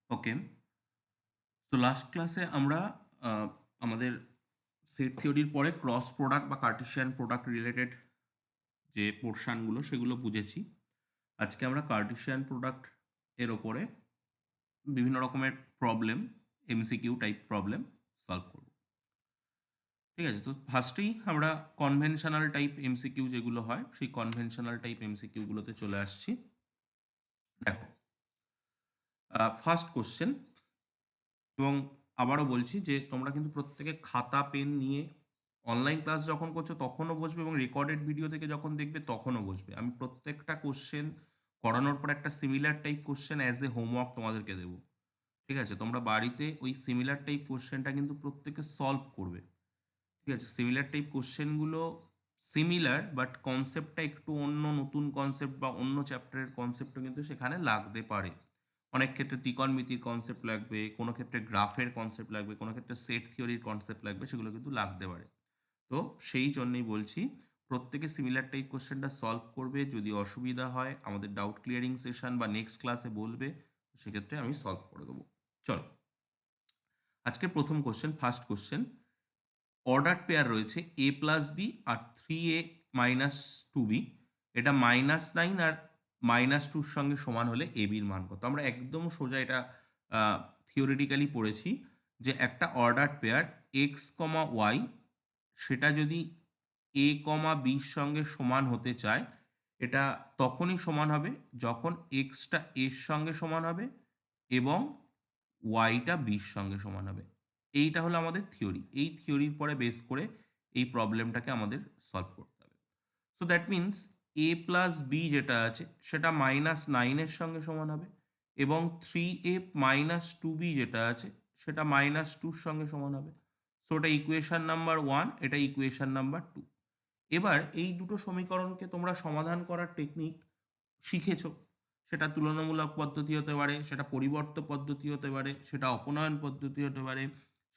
ওকে। তো লাস্ট ক্লাসে আমরা আমাদের সেট থিওরির পরে ক্রস প্রোডাক্ট বা কার্টেসিয়ান প্রোডাক্ট রিলেটেড যে পোর্শনগুলো সেগুলো বুঝেছি। আজকে আমরা কার্টেসিয়ান প্রোডাক্ট এর ওপরে বিভিন্ন রকমের problem, MCQ type problem solve করব। ঠিক আছে? তো ফার্স্টেই আমরা কনভেনশনাল টাইপ এমসিকিউ যেগুলো হয় সেই কনভেনশনাল টাইপ এমসিকিউগুলোতে চলে আসছি। দেখো, ফার্স্ট কোশ্চেন, এবং আবারও বলছি যে তোমরা কিন্তু প্রত্যেকে খাতা পেন নিয়ে অনলাইন ক্লাস যখন করছো তখনও বসবে এবং রেকর্ডেড ভিডিও থেকে যখন দেখবে তখনও বসবে। আমি প্রত্যেকটা কোশ্চেন করানোর পর একটা similar type question as a homework তোমাদেরকে দেবো। ঠিক আছে? তোমরা বাড়িতে ওই সিমিলার টাইপ কোশ্চেনটা কিন্তু প্রত্যেকে সলভ করবে। ঠিক আছে? সিমিলার টাইপ কোশ্চেনগুলো সিমিলার, বাট কনসেপ্টটা একটু অন্য, নতুন কনসেপ্ট বা অন্য চ্যাপ্টারের কনসেপ্টও কিন্তু সেখানে লাগতে পারে। অনেক ক্ষেত্রে ত্রিকোণমিতির কনসেপ্ট লাগবে, কোনো ক্ষেত্রে গ্রাফের কনসেপ্ট লাগবে, কোনো ক্ষেত্রে সেট থিওরির কনসেপ্ট লাগবে, সেগুলো কিন্তু লাগতে পারে। তো সেই জন্যই বলছি প্রত্যেকে সিমিলার টাইপ কোশ্চেনটা সলভ করবে। যদি অসুবিধা হয় আমাদের ডাউট ক্লিয়ারিং সেশন বা নেক্সট ক্লাসে বলবে, সেক্ষেত্রে আমি সলভ করে দেবো। চলো, আজকে প্রথম question, first question. Order pair রয়েছে এ প্লাস বি আর 3a মাইনাস 2b। এটা -9 আর -2 সঙ্গে সমান হলে এ বির মান কত? আমরা একদম সোজা এটা থিওরিটিক্যালি পড়েছি যে একটা অর্ডার পেয়ার এক্স কমা ওয়াই, সেটা যদি এ কমা বির সঙ্গে সমান হতে চায়, এটা তখনই সমান হবে যখন এক্সটা এর সঙ্গে সমান হবে এবং ওয়াইটা বির সঙ্গে সমান হবে। এইটা হলো আমাদের থিওরি। এই থিওরির পরে বেস করে এই প্রবলেমটাকে আমাদের সলভ করতে হবে। So that means A plus B যেটা আছে সেটা -9 এর সঙ্গে সমান হবে এবং 3a মাইনাস 2b যেটা আছে সেটা -2 র সঙ্গে সমান হবে। সো এটা ইকুয়েশন নাম্বার 1, এটা ইকুয়েশন নাম্বার 2। এবার এই দুটো সমীকরণকে তোমরা সমাধান করার টেকনিক শিখেছো। সেটা তুলনামূলক পদ্ধতি হতে পারে, সেটা পরিবর্ত পদ্ধতি হতে পারে, সেটা অপনয়ন পদ্ধতি হতে পারে,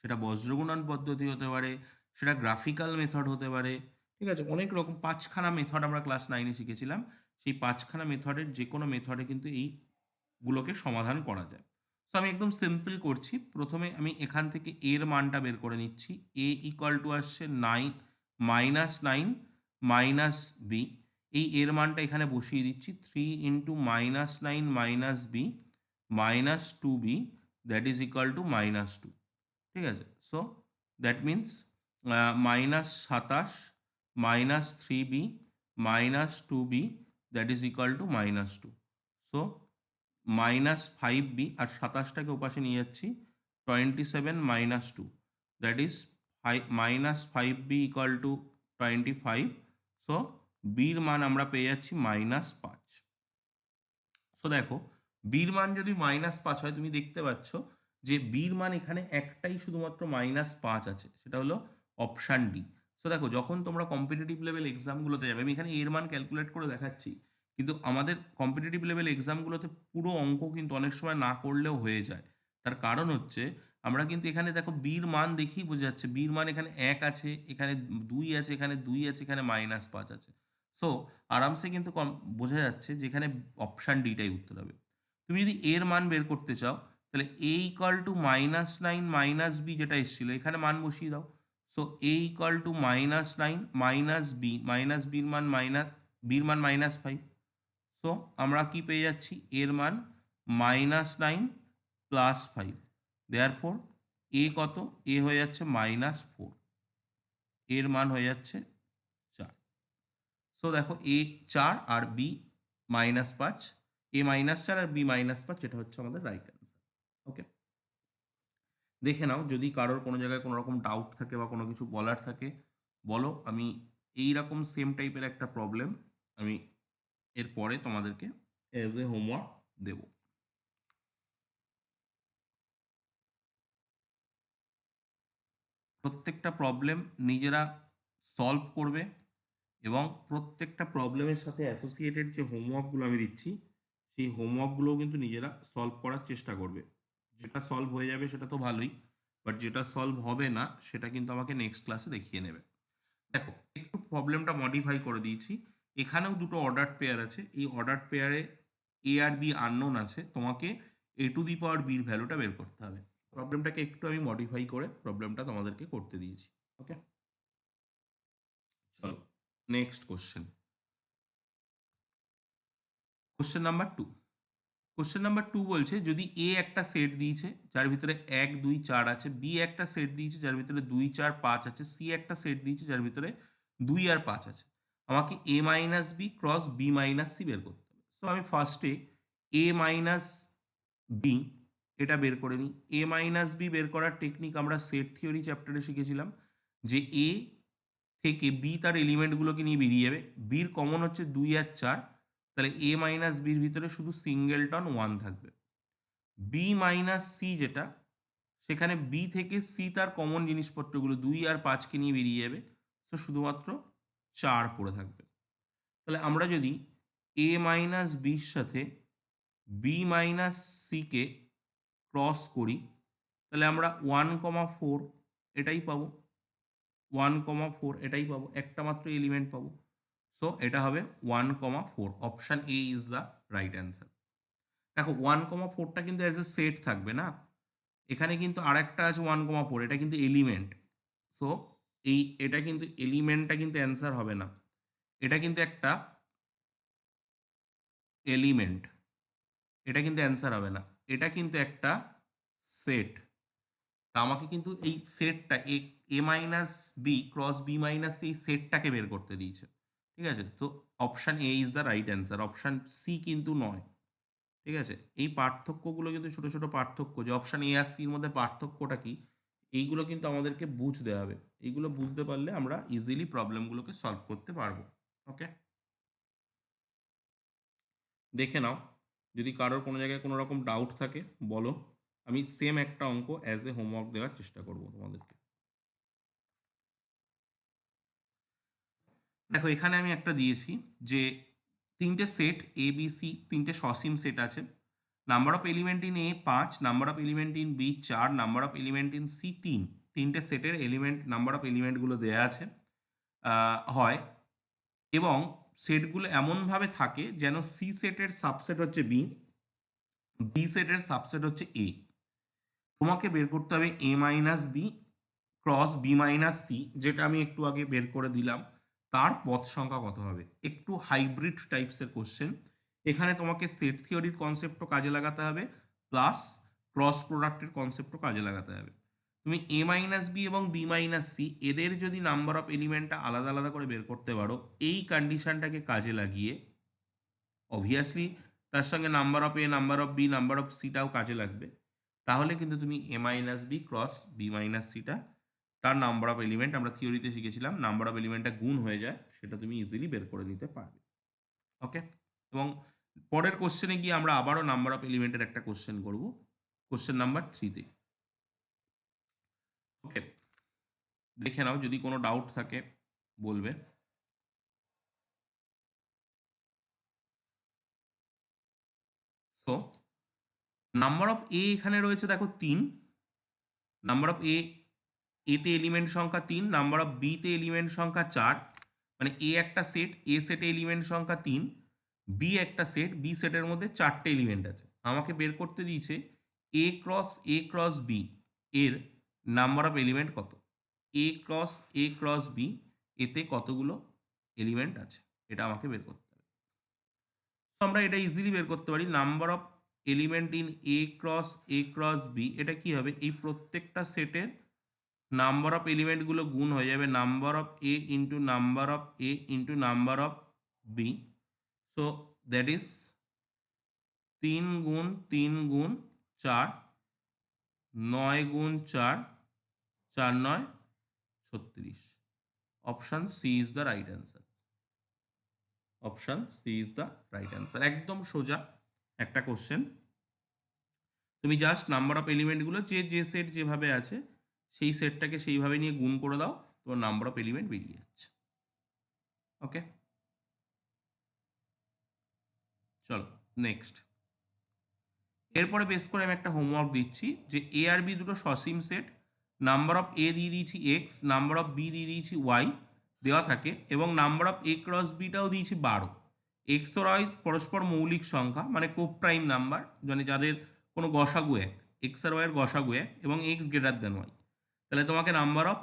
সেটা বজ্রগুণন পদ্ধতি হতে পারে, সেটা গ্রাফিক্যাল মেথড হতে পারে। ঠিক আছে? অনেক রকম ৫ খানা মেথড আমরা ক্লাস 9 এ শিখেছিলাম। সেই ৫ খানা মেথডের যেকোনো মেথডে কিন্তু এইগুলোকে সমাধান করা যায়। সো আমি একদম সিম্পল করছি। প্রথমে আমি এখান থেকে এর মানটা বের করে নিচ্ছি। a ইকুয়াল টু আসছে -9 মাইনাস বি। এই এর মানটা এখানে বসিয়ে দিচ্ছি। 3 into -9 minus B minus 2b, that is equal to -2। ঠিক আছে? So that means -27 minus 3b minus 2b, that is equal to -2। So -5b, আর 27টাকে ওপাশে নিয়ে যাচ্ছি, 27 minus 2, that is -5b equal to 25। So বির মান আমরা পেয়ে যাচ্ছি -5। সো দেখো, বির মান যদি -5 হয়, তুমি দেখতে পাচ্ছ যে বির মান এখানে একটাই শুধুমাত্র -5 আছে, সেটা হলো অপশান ডি। সো দেখো, যখন তোমরা কম্পিটিটিভ লেভেল এক্সামগুলোতে যাবে, আমি এখানে এর মান ক্যালকুলেট করে দেখাচ্ছি, কিন্তু আমাদের কম্পিটিটিভ লেভেল এক্সামগুলোতে পুরো অঙ্ক কিন্তু অনেক সময় না করলেও হয়ে যায়। তার কারণ হচ্ছে আমরা কিন্তু এখানে দেখো বির মান দেখেই বোঝা যাচ্ছে বির মান এখানে 1 আছে, এখানে 2 আছে, এখানে 2 আছে, এখানে -5 আছে। সো আরামসে কিন্তু বোঝা যাচ্ছে যে এখানে অপশান ডিটাই উত্তর হবে। তুমি যদি এর মান বের করতে চাও, তাহলে A equal to -9 minus B যেটা এসেছিল এখানে মান বসিয়ে দাও। So A equal to -9 minus B, minus বির মান বির মান -5। সো আমরা কি পেয়ে যাচ্ছি? এর মান -9 প্লাস 5। দেয়ারফোর এ কত? এ হয়ে যাচ্ছে -4। এর মান হয়ে যাচ্ছে 4। সো দেখো, এ 4 আর বি -5, এ -4 আর বি -5, এটা হচ্ছে আমাদের রাইট অ্যান্সার। ওকে, দেখে নাও যদি কারোর কোনো জায়গায় কোনো রকম ডাউট থাকে বা কোনো কিছু বলার থাকে বলো। আমি এই রকম সেম টাইপের একটা প্রবলেম আমি এরপরে তোমাদেরকে অ্যাজ এ হোমওয়ার্ক দেব। প্রত্যেকটা প্রবলেম নিজেরা সলভ করবে এবং প্রত্যেকটা প্রবলেমের সাথে অ্যাসোসিয়েটেড যে হোমওয়ার্কগুলো আমি দিচ্ছি সেই হোমওয়ার্কগুলোও কিন্তু নিজেরা সলভ করার চেষ্টা করবে। যেটা সলভ হয়ে যাবে সেটা তো ভালোই, বাট যেটা সলভ হবে না সেটা কিন্তু আমাকে নেক্সট ক্লাসে দেখিয়ে নেবে। দেখো, একটু প্রবলেমটা মডিফাই করে দিয়েছি। এখানেও দুটো অর্ডার পেয়ার আছে। এই অর্ডার পেয়ারে এ আর বি আননোন আছে। তোমাকে এ টু দি পাওয়ার বির ভ্যালুটা বের করতে হবে। প্রবলেমটাকে একটু আমি মডিফাই করে প্রবলেমটা তোমাদেরকে করতে দিয়েছি। ওকে, চলো next question. Question number 2। Question number 2 বলছে যদি এ একটা সেট দিয়েছে যার ভিতরে 1 2 4 আছে, বি একটা সেট দিয়েছে যার ভিতরে 2 4 5 আছে, সি একটা সেট দিয়েছে যার ভিতরে 2 আর 5 আছে, আমাকে A minus B cross B minus C বের করতে হবে। তো আমি ফার্স্টে এ মাইনাস বি এটা বের করে নিই। এ মাইনাস বি বের করার টেকনিক আমরা সেট থিওরি চ্যাপ্টারে শিখেছিলাম, যে এ থেকে বি তার এলিমেন্টগুলোকে নিয়ে বেরিয়ে যাবে। বির কমন হচ্ছে 2 আর 4, তাহলে এ মাইনাস বির ভিতরে শুধু সিঙ্গেলটন 1 থাকবে। বি মাইনাস সি যেটা, সেখানে বি থেকে সি তার কমন জিনিসপত্রগুলো 2 আর 5কে নিয়ে বেরিয়ে যাবে, তো শুধুমাত্র 4 পড়ে থাকবে। তাহলে আমরা যদি এ মাইনাস বির সাথে বি মাইনাস সিকে ক্রস করি, তাহলে আমরা 1,4 এটাই পাবো, 1,4 এটাই পাবো, একটা মাত্র এলিমেন্ট পাবো। সো এটা হবে 1,4। Option A is the right answer. দেখো 1,4টা কিন্তু অ্যাজ এ সেট থাকবে না, এখানে কিন্তু আর একটা আছে 1,4, এটা কিন্তু এলিমেন্ট। সো এটা কিন্তু এলিমেন্টটা কিন্তু অ্যান্সার হবে না, এটা কিন্তু একটা এলিমেন্ট, এটা কিন্তু অ্যান্সার হবে না, এটা কিন্তু একটা সেট। তা আমাকে কিন্তু এই সেটটা A minus B cross B minus এই সেটটাকে বের করতে দিয়েছে। ঠিক আছে, তো option A is the right answer, option C কিন্তু নয়। ঠিক আছে, এই পার্থক্যগুলো কিন্তু ছোট ছোট পার্থক্য, যে অপশান এ আর সির মধ্যে পার্থক্যটা কি, এইগুলো কিন্তু আমাদেরকে বুঝতে হবে। এইগুলো বুঝতে পারলে আমরা ইজিলি প্রবলেমগুলোকে সলভ করতে পারবো। ওকে, দেখে নাও, যদি কারোর কোনো জায়গায় কোনো রকম ডাউট থাকে বলো, আমি সেম একটা অঙ্ক অ্যাজ এ হোমওয়ার্ক দেওয়ার চেষ্টা করবো তোমাদেরকে। দেখো এখানে আমি একটা দিয়েছি যে তিনটে সেট এ বি সি, তিনটে সসীম সেট আছে। Number of element in A 5, number of element in B 4, number of element in C 3। তিনটে সেটের এলিমেন্ট নাম্বার অফ এলিমেন্টগুলো দেওয়া আছে হয়, এবং সেটগুলো এমনভাবে থাকে যেন সি সেটের সাবসেট হচ্ছে বি, বি সেটের সাবসেট হচ্ছে এ। তোমাকে বের করতে হবে A minus B cross B minus C, যেটা আমি একটু আগে বের করে দিলাম, তার পদ সংখ্যা কত হবে। একটু হাইব্রিড টাইপসের কোশ্চেন, এখানে তোমাকে সেট থিওরির কনসেপ্টও কাজে লাগাতে হবে, প্লাস ক্রস প্রোডাক্টের কনসেপ্টও কাজে লাগাতে হবে। তুমি এ মাইনাস বি এবং বি মাইনাস সি এদের যদি নাম্বার অফ এলিমেন্টটা আলাদা আলাদা করে বের করতে পারো, এই কন্ডিশনটাকে কাজে লাগিয়ে অবভিয়াসলি তার সঙ্গে number of A, number of B, number of সিটাও কাজে লাগবে, তাহলে কিন্তু তুমি A minus B cross B minus সিটা, তার নাম্বার অফ এলিমেন্ট আমরা থিওরিতে শিখেছিলাম নাম্বার অফ এলিমেন্টটা গুণ হয়ে যায়, সেটা তুমি ইজিলি বের করে নিতে পারবে। ওকে, এবং পরের কোশ্চেনে গিয়ে আমরা আবারও নাম্বার অফ এলিমেন্টের একটা কোশ্চেন করব, কোশ্চেন নাম্বার 3তে। ওকে, দেখে নাও, যদি কোনো ডাউট থাকে বলবে। সো নাম্বার অফ এ এখানে রয়েছে দেখো 3, নাম্বার অফ এতে এলিমেন্ট সংখ্যা 3, নাম্বার অফ বিতে এলিমেন্ট সংখ্যা 4, মানে এ একটা সেট, এ সেটে এলিমেন্ট সংখ্যা 3, বি একটা সেট, বি সেটের মধ্যে 4টে এলিমেন্ট আছে। আমাকে বের করতে দিয়েছে এ ক্রস বি এর নাম্বার অফ এলিমেন্ট কত। এ ক্রস বি এতে কতগুলো এলিমেন্ট আছে, এটা আমাকে বের করতে হবে। তো আমরা এটা ইজিলি বের করতে পারি, number of element in A cross B, এটা কি হবে, এই প্রত্যেকটা সেটের নাম্বার অফ এলিমেন্টগুলো গুণ হয়ে যাবে number of A into number of A into number of B. So that is 3 গুণ 3 গুণ 4, 9 গুণ 4, 4 9 36। Option C is the right answer, option C is the right answer. একদম সোজা একটা কোশ্চেন, তুমি জাস্ট নাম্বার অফ এলিমেন্টগুলো যে সেট যেভাবে আছে সেই সেটটাকে সেইভাবে নিয়ে গুণ করে দাও, তোমার নাম্বার অফ এলিমেন্ট বেরিয়ে যাচ্ছে। ওকে, চলো নেক্সট। এরপরে বেস করে আমি একটা হোমওয়ার্ক দিচ্ছি, যে এ আর বি দুটো সসীম সেট, নাম্বার অফ এ দিয়ে দিয়েছি এক্স, নাম্বার অফ বি দিয়ে দিয়েছি ওয়াই দেওয়া থাকে, এবং নাম্বার অফ এ ক্রস বিটাও দিয়েছি 12। এক্স ও ওয়াই পরস্পর মৌলিক সংখ্যা, মানে কোপ্রাইম নাম্বার, মানে যাদের কোনো গসাগু এক, এক্স আর ওয়াইয়ের গসাগু এক এবং এক্স গ্রেটার দেন ওয়াই, তাহলে তোমাকে number of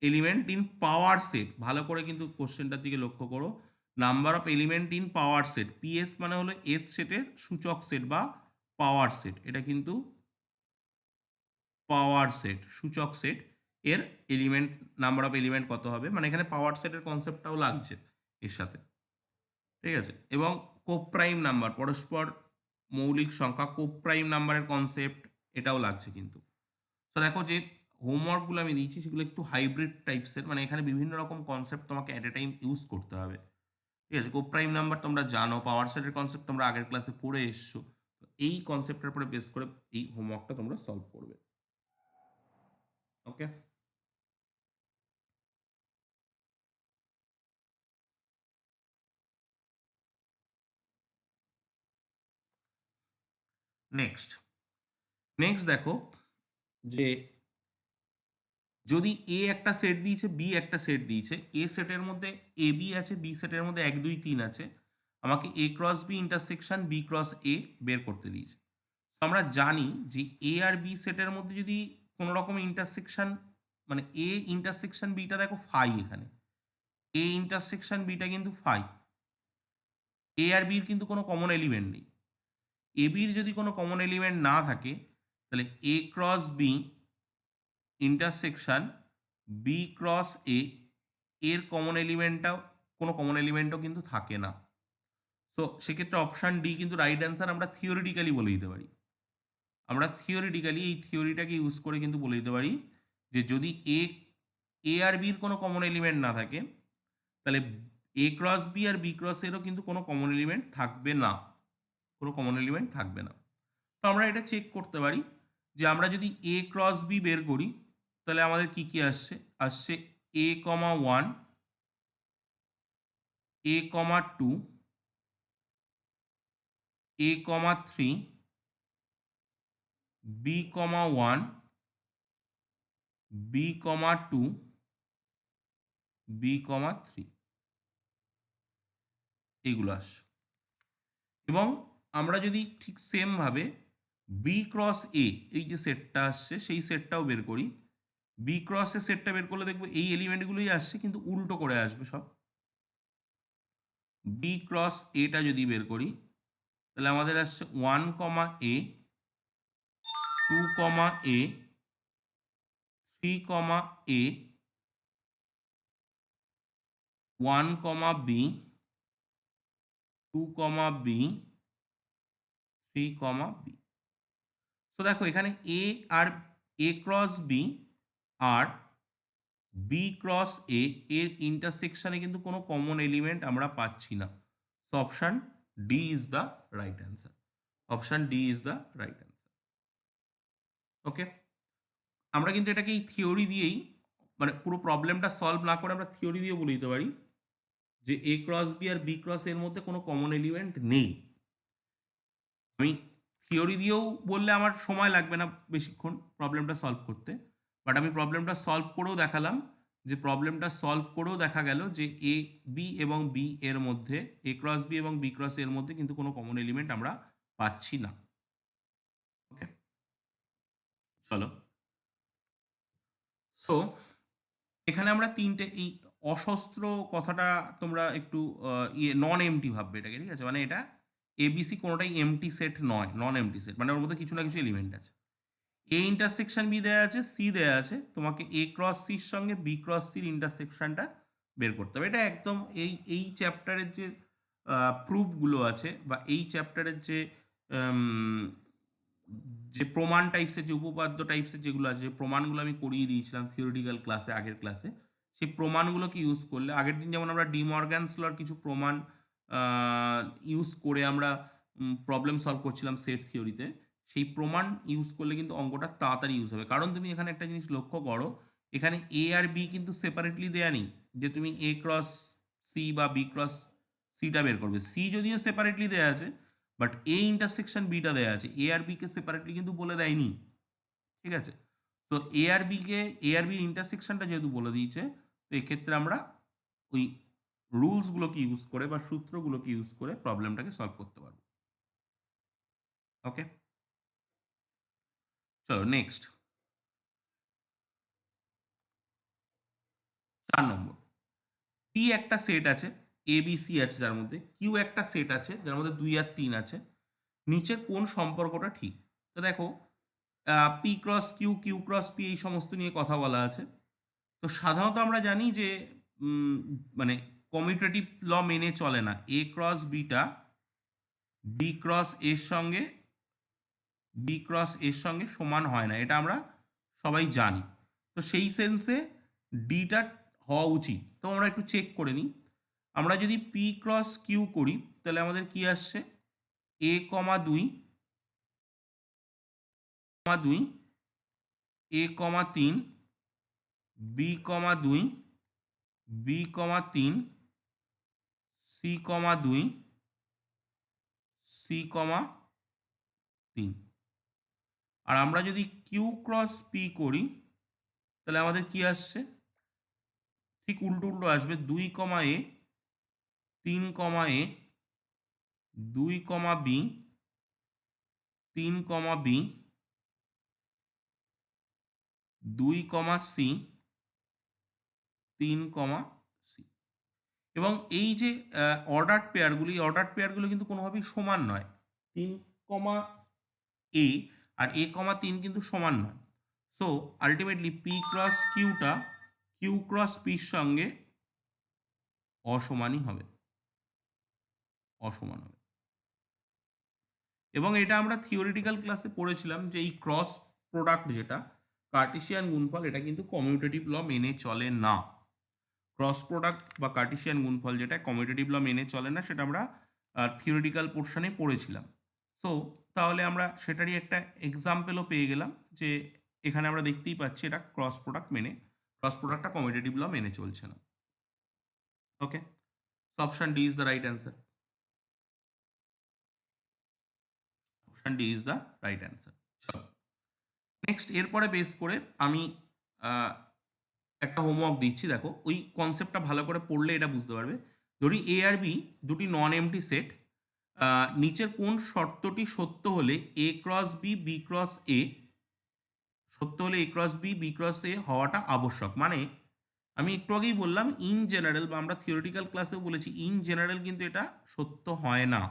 element in power set, ভালো করে কিন্তু কোশ্চেনটার দিকে লক্ষ্য করো, number of element in power set, PS মানে হলো এস সেটের সূচক সেট বা পাওয়ার সেট, এটা কিন্তু পাওয়ার সেট সূচক সেট এর এলিমেন্ট, নাম্বার অফ এলিমেন্ট কত হবে, মানে এখানে পাওয়ার সেটের কনসেপ্টটাও লাগছে এর সাথে, ঠিক আছে। এবং কোপ্রাইম নাম্বার, পরস্পর মৌলিক সংখ্যা, কোপ্রাইম নাম্বারের কনসেপ্ট এটাও লাগছে কিন্তু। তো দেখো যে হোমওয়ার্কগুলো আমি দিয়েছি সেগুলো একটু হাইব্রিড টাইপসের, মানে এখানে বিভিন্ন রকম কনসেপ্ট তোমাকে অ্যাট এ টাইম ইউজ করতে হবে, ঠিক আছে। কোপ্রাইম নাম্বার তোমরা জানো, পাওয়ার সেটের কনসেপ্ট তোমরা আগের ক্লাসে পড়ে এসছো, তো এই কনসেপ্টের উপরে বেস করে এই হোমওয়ার্কটা তোমরা সলভ করবে, ওকে। নেক্সট নেক্সট দেখো যে যদি এ একটা সেট দিয়েছে, বি একটা সেট দিয়েছে, এ সেটের মধ্যে এ বি আছে, বি সেটের মধ্যে 1 2 3 আছে, আমাকে A cross B intersection B cross A বের করতে দিয়েছে। তো আমরা জানি যে এ আর বি সেটের মধ্যে যদি কোনো রকম ইন্টারসেকশন, মানে এ ইন্টারসেকশন বিটা দেখো ফাই, এখানে এ ইন্টারসেকশন বিটা কিন্তু ফাই, এ আর বির কিন্তু কোনো কমন এলিমেন্ট নেই, এ বির যদি কোনো কমন এলিমেন্ট না থাকে তাহলে A cross B intersection B cross A এর কমন এলিমেন্টটাও, কোনো কমন এলিমেন্টও কিন্তু থাকে না। সো সেক্ষেত্রে অপশান ডি কিন্তু রাইট অ্যান্সার, আমরা থিওরিটিক্যালি বলে দিতে পারি, আমরা থিওরিটিক্যালি এই থিওরিটাকে ইউজ করে কিন্তু বলে দিতে পারি যে যদি এ আর বির কোনো কমন এলিমেন্ট না থাকে তাহলে এ ক্রস বি আর বি ক্রস এরও কিন্তু কোনো কমন এলিমেন্ট থাকবে না, কোনো কমন এলিমেন্ট থাকবে না। তো আমরা এটা চেক করতে পারি যে আমরা যদি এ ক্রস বি বের করি তাহলে আমাদের কি কি আসছে, আসছে A comma one, A comma two, A comma three, B comma one, B comma two, B comma three, এইগুলো আসছে। এবং আমরা যদি ঠিক সেমভাবে বি ক্রস এ, এই যে সেটটা আসছে সেই সেটটাও বের করি, বি ক্রসের সেটটা বের করলে দেখবো এই এলিমেন্টগুলোই আসছে কিন্তু উল্টো করে আসবে সব। বি ক্রস এটা যদি বের করি তাহলে আমাদের আসছে one comma A, two comma A, three comma A, one comma B, two comma B, three comma B. তো দেখো এখানে এ আর এ ক্রস বি আর বি ক্রস এ এর ইন্টারসেকশনে কিন্তু কোনো কমন এলিমেন্ট আমরা পাচ্ছি না। So option D is the right answer, option D is the right answer, okay. আমরা কিন্তু এটাকে এই থিওরি দিয়েই, মানে পুরো প্রবলেমটা সলভ না করে আমরা থিওরি দিয়ে বলে দিতে পারি যে এ ক্রস বি আর বি ক্রস এর মধ্যে কোনো কমন এলিমেন্ট নেই। আমি থিওরি দিয়েও বললে আমার সময় লাগবে না বেশিক্ষণ প্রবলেমটা সলভ করতে, বাট আমি প্রবলেমটা সলভ করেও দেখালাম, যে প্রবলেমটা সলভ করেও দেখা গেল যে এ বি এবং বি এর মধ্যে, এ ক্রস বি এবং বি ক্রস এর মধ্যে কিন্তু কোনো কমন এলিমেন্ট আমরা পাচ্ছি না, ওকে। চলো, সো এখানে আমরা তিনটে এই অশস্ত্র কথাটা তোমরা একটু ইয়ে নন এমটি ভাববে এটাকে, ঠিক আছে, মানে এটা এবিসি কোনোটাই এমটি সেট নয়, নন এমটি সেট, মানে ওর মধ্যে কিছু না কিছু এলিমেন্ট আছে। এ ইন্টারসেকশন বি দেওয়া আছে, সি দেওয়া আছে, তোমাকে এ ক্রস সির সঙ্গে বি ক্রস সির ইন্টারসেকশনটা বের করতে হবে। এটা একদম এই চ্যাপ্টারের যে প্রুফগুলো আছে বা এই চ্যাপ্টারের যে উম, যে প্রমাণ টাইপসের, যে উপপাদ্য টাইপসের যেগুলো আছে, যে প্রমাণগুলো আমি করিয়ে দিয়েছিলাম থিওরিটিক্যাল ক্লাসে, আগের ক্লাসে, সেই প্রমাণগুলোকে ইউজ করলে, আগের দিন যেমন আমরা ডি মর্গ্যানস লর কিছু প্রমাণ ইউজ করে আমরা প্রবলেম সলভ করছিলাম সেট থিওরিতে, সেই প্রমাণ ইউজ করলে কিন্তু অঙ্কটা তাড়াতাড়ি ইউজ হবে। কারণ তুমি এখানে একটা জিনিস লক্ষ্য করো, এখানে এ আর বি কিন্তু সেপারেটলি দেয়া নেই যে তুমি এ ক্রস সি বা বি ক্রস সিটা বের করবে, সি যদিও সেপারেটলি দেয়া আছে বাট এ ইন্টারসেকশন বিটা দেয়া আছে, এ আর বি কে সেপারেটলি কিন্তু বলে দেয়নি, ঠিক আছে। তো এ আর বি কে, এ আর বির ইন্টারসেকশনটা যেহেতু বলে দিয়েছে, তো এক্ষেত্রে আমরা ওই রুলসগুলোকে ইউজ করে বা সূত্রগুলোকে ইউজ করে প্রবলেমটাকে সলভ করতে পারবো, ওকে। চলো নেক্সট 4 নম্বর। পি একটা সেট আছে, এ বি সি আছে যার মধ্যে, কিউ একটা সেট আছে যার মধ্যে 2 আর 3 আছে, নিচের কোন সম্পর্কটা ঠিক? তো দেখো, P cross Q, Q cross P, এই সমস্ত নিয়ে কথা বলা আছে। তো সাধারণত আমরা জানি যে মানে কমিউটেটিভ ল মেনে চলে না, এ ক্রস বিটা বি ক্রস এর সঙ্গে সমান হয় না, এটা আমরা সবাই জানি। তো সেই সেন্সে ডিটা হওয়া উচিত। তো আমরা একটু চেক করে নিই। আমরা যদি পি ক্রস কিউ করি তাহলে আমাদের কি আসছে, এ কমা দুই এ কমা তিন, বি কমা দুই, বি কমা তিন, সি কমা দুই, সি কমা তিন। আর আমরা যদি কিউ ক্রস পি করি তাহলে আমাদের কি আসছে, ঠিক উল্টো উল্টো আসবে, 2 কমা এ, 3 কমা এ, 2 কমা বি, 3 কমা বি, 2 কমা সি, 3 কমা সি। এবং এই যে অর্ডার পেয়ারগুলো কিন্তু কোনোভাবেই সমান নয়। 3 কমা এ আর এ কমা 3 কিন্তু সমান নয়। সো আলটিমেটলি পি ক্রস কিউটা কিউ ক্রস পির সঙ্গে অসমান হবে। এবং এটা আমরা থিওরিটিক্যাল ক্লাসে পড়েছিলাম যে এই ক্রস প্রোডাক্ট যেটা কার্টেসিয়ান গুণফল, এটা কিন্তু কমিউটেটিভ ল মেনে চলে না। ক্রস প্রোডাক্ট বা কার্টেসিয়ান গুণফল যেটা কমিউটেটিভ ল মেনে চলে না, সেটা আমরা থিওরিটিক্যাল পোর্শনে পড়েছিলাম। সো তাহলে আমরা সেটারই একটা এক্সাম্পলও পেয়ে গেলাম যে এখানে আমরা দেখতেই পাচ্ছি এটা ক্রস প্রোডাক্টটা কমিউটেটিভ ল মেনে চলছে না। Okay, option D is the right answer. Option D is the right answer. Next এরপরে বেস করে আমি একটা হোমওয়ার্ক দিচ্ছি, দেখো ওই কনসেপ্টটা ভালো করে পড়লে এটা বুঝতে পারবে। ধরি এ আর বি দুটি নন এমটি সেট, নিচের কোন শর্তটি সত্য হলে এ cross B, B cross A B cross এ হওয়াটা আবশ্যক। মানে আমি একটু আগেই বললাম ইন জেনারেল, বা আমরা থিওরিটিক্যাল ক্লাসেও বলেছি ইন জেনারেল কিন্তু এটা সত্য হয় না।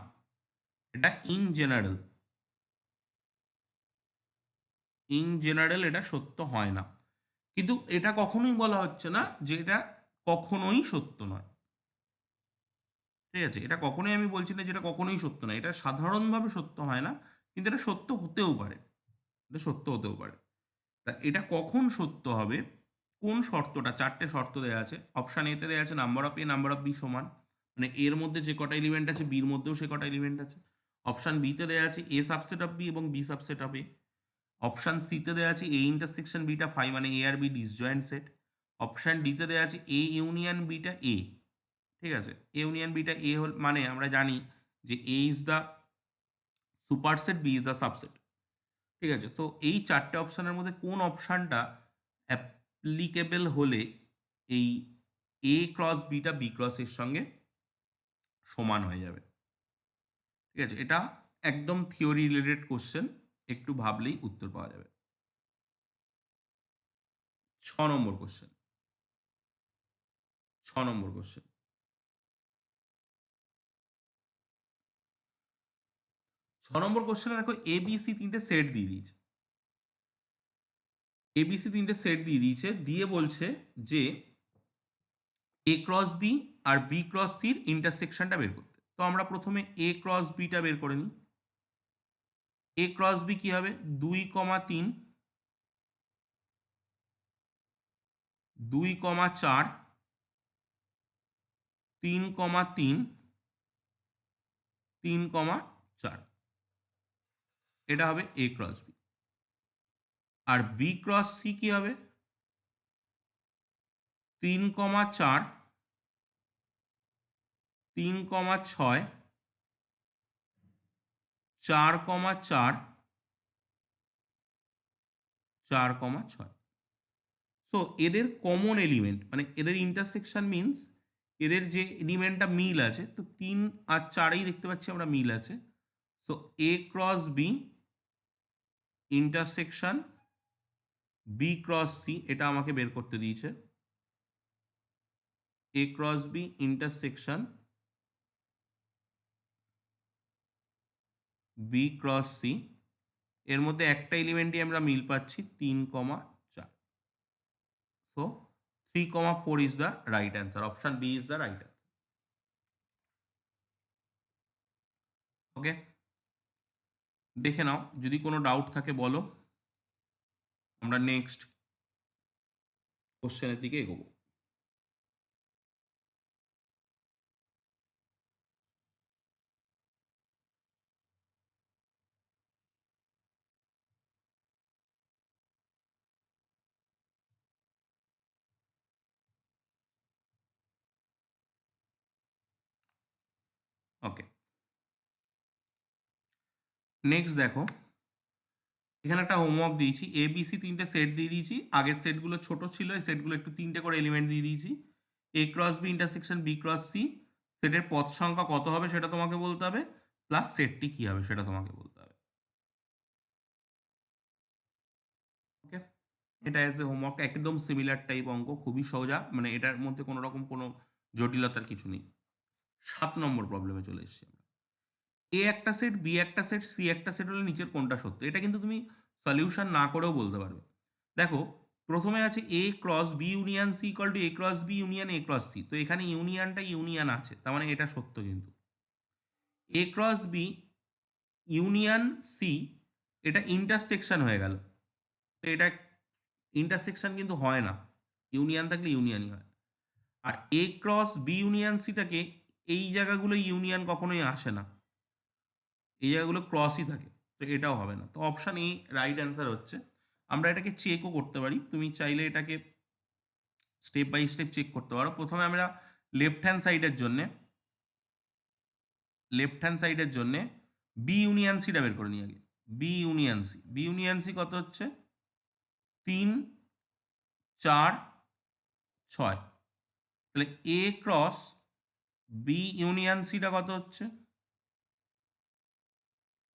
এটা ইন জেনারেল এটা সত্য হয় না। কিন্তু এটা কখনোই বলা হচ্ছে না যে এটা কখনোই সত্য নয়। ঠিক আছে, এটা কখনোই আমি বলছি না যেটা কখনোই সত্য নয়, এটা সাধারণভাবে সত্য হয় না, কিন্তু এটা সত্য হতেও পারে। তা এটা কখন সত্য হবে, কোন শর্তটা, 4টে শর্ত দেওয়া আছে। অপশান এতে দেওয়া আছে number of A number of B সমান, মানে এর মধ্যে যে কটা এলিমেন্ট আছে বির মধ্যেও সে কটা এলিমেন্ট আছে। অপশান বিতে দেওয়া আছে এ সাবসেট অফ বি এবং B subset of A. Option সিতে দেওয়া আছে এ ইন্টারসেকশন বিটা ফাই, মানে এ আর বি ডিসজয়েন্ট সেট। অপশান ডিতে দেওয়া আছে এ ইউনিয়ন বিটা এ। ঠিক আছে, এ ইউনিয়ন বিটা এ হল, মানে আমরা জানি যে A is the superset, B is the subset. ঠিক আছে, তো এই 4টে অপশানের মধ্যে কোন অপশানটা অ্যাপ্লিকেবল হলে এই এ ক্রস বিটা বি ক্রস এর সঙ্গে সমান হয়ে যাবে? ঠিক আছে, এটা একদম থিওরি রিলেটেড কোশ্চেন, একটু ভাবলেই উত্তর পাওয়া যাবে। 6 নম্বর কোশ্চেন। 6 নম্বর কোশ্চেন, 6 নম্বর কোশ্চেনে দেখো এবিসি 3টে সেট দিয়ে দিয়েছে। এবিসি 3টে সেট দিয়ে দিয়েছে, দিয়ে বলছে যে এ ক্রস বি আর বি ক্রস সির ইন্টারসেকশনটা বের করতে। তো আমরা প্রথমে এ ক্রস বিটা বের করে নিই। এ ক্রস বি কি হবে, 2,3, 2,4, 3,3, 3,4, এটা হবে এ ক্রস বি। আর বি ক্রস সি কি হবে, 3,4, 3,6, 4,4, 4,6। সো এদের কমন এলিমেন্ট, মানে এদের ইন্টারসেকশন মিনস এদের যে এলিমেন্টটা মিল আছে, তো 3 আর 4এই দেখতে পাচ্ছি আমরা মিল আছে। So A cross B intersection B cross C, এটা আমাকে বের করতে দিয়েছে। A cross B intersection B cross C, এর মধ্যে একটা এলিমেন্টই আমরা মিল পাচ্ছি 3,4। সো 3,4 is the right answer, option B is the right answer. Okay, দেখে নাও, যদি কোনো ডাউট থাকে বলো, আমরা নেক্সট কোশ্চেনের দিকে এগোবো। ওকে, নেক্সট দেখো, এখানে একটা হোমওয়ার্ক দিয়েছি, এ বি সি তিনটে সেট দিয়ে দিয়েছি, আগের সেটগুলো ছোট ছিল, এই সেটগুলো একটু তিনটে করে এলিমেন্ট দিয়ে দিয়েছি। A cross B intersection B cross C, সেটের পদ সংখ্যা কত হবে সেটা তোমাকে বলতে হবে, প্লাস সেটটি কি হবে সেটা তোমাকে বলতে হবে। ওকে, এটা এজ এ হোমওয়ার্ক, একদম সিমিলার টাইপ অঙ্ক, খুবই সোজা, মানে এটার মধ্যে কোনো রকম কোনো জটিলতার কিছু নেই। 7 নম্বর প্রবলেমে চলে এসেছি আমরা। এ একটা সেট, বি একটা সেট, সি একটা সেট হলে নিচের কোনটা সত্য, এটা কিন্তু তুমি সলিউশন না করেও বলতে পারবে। দেখো, প্রথমে আছে A cross B union C equal to A cross B union A cross C, তো এখানে ইউনিয়নটা ইউনিয়ন আছে, তার মানে এটা সত্য। কিন্তু এ ক্রস বি ইউনিয়ন সি, এটা ইন্টারসেকশন হয়ে গেল, তো এটা ইন্টারসেকশন কিন্তু হয় না, ইউনিয়ন থাকলে ইউনিয়নই হয়। আর এ ক্রস বি ইউনিয়ন সিটাকে, এই জায়গাগুলো ইউনিয়ন কখনোই আসে না, এই জায়গাগুলো ক্রসই থাকে, তো এটাও হবে না। তো অপশান এ রাইট অ্যান্সার হচ্ছে। আমরা এটাকে চেকও করতে পারি, তুমি চাইলে এটাকে স্টেপ বাই স্টেপ চেক করতে পারো। প্রথমে আমরা লেফট হ্যান্ড সাইডের জন্যে বি ইউনিয়ন সিটা বের করে নিই আগে। বি ইউনিয়ন সি কত হচ্ছে? 3, 4, 6। তাহলে এ ক্রস বি ইউনিয়ন সিটা কত হচ্ছে?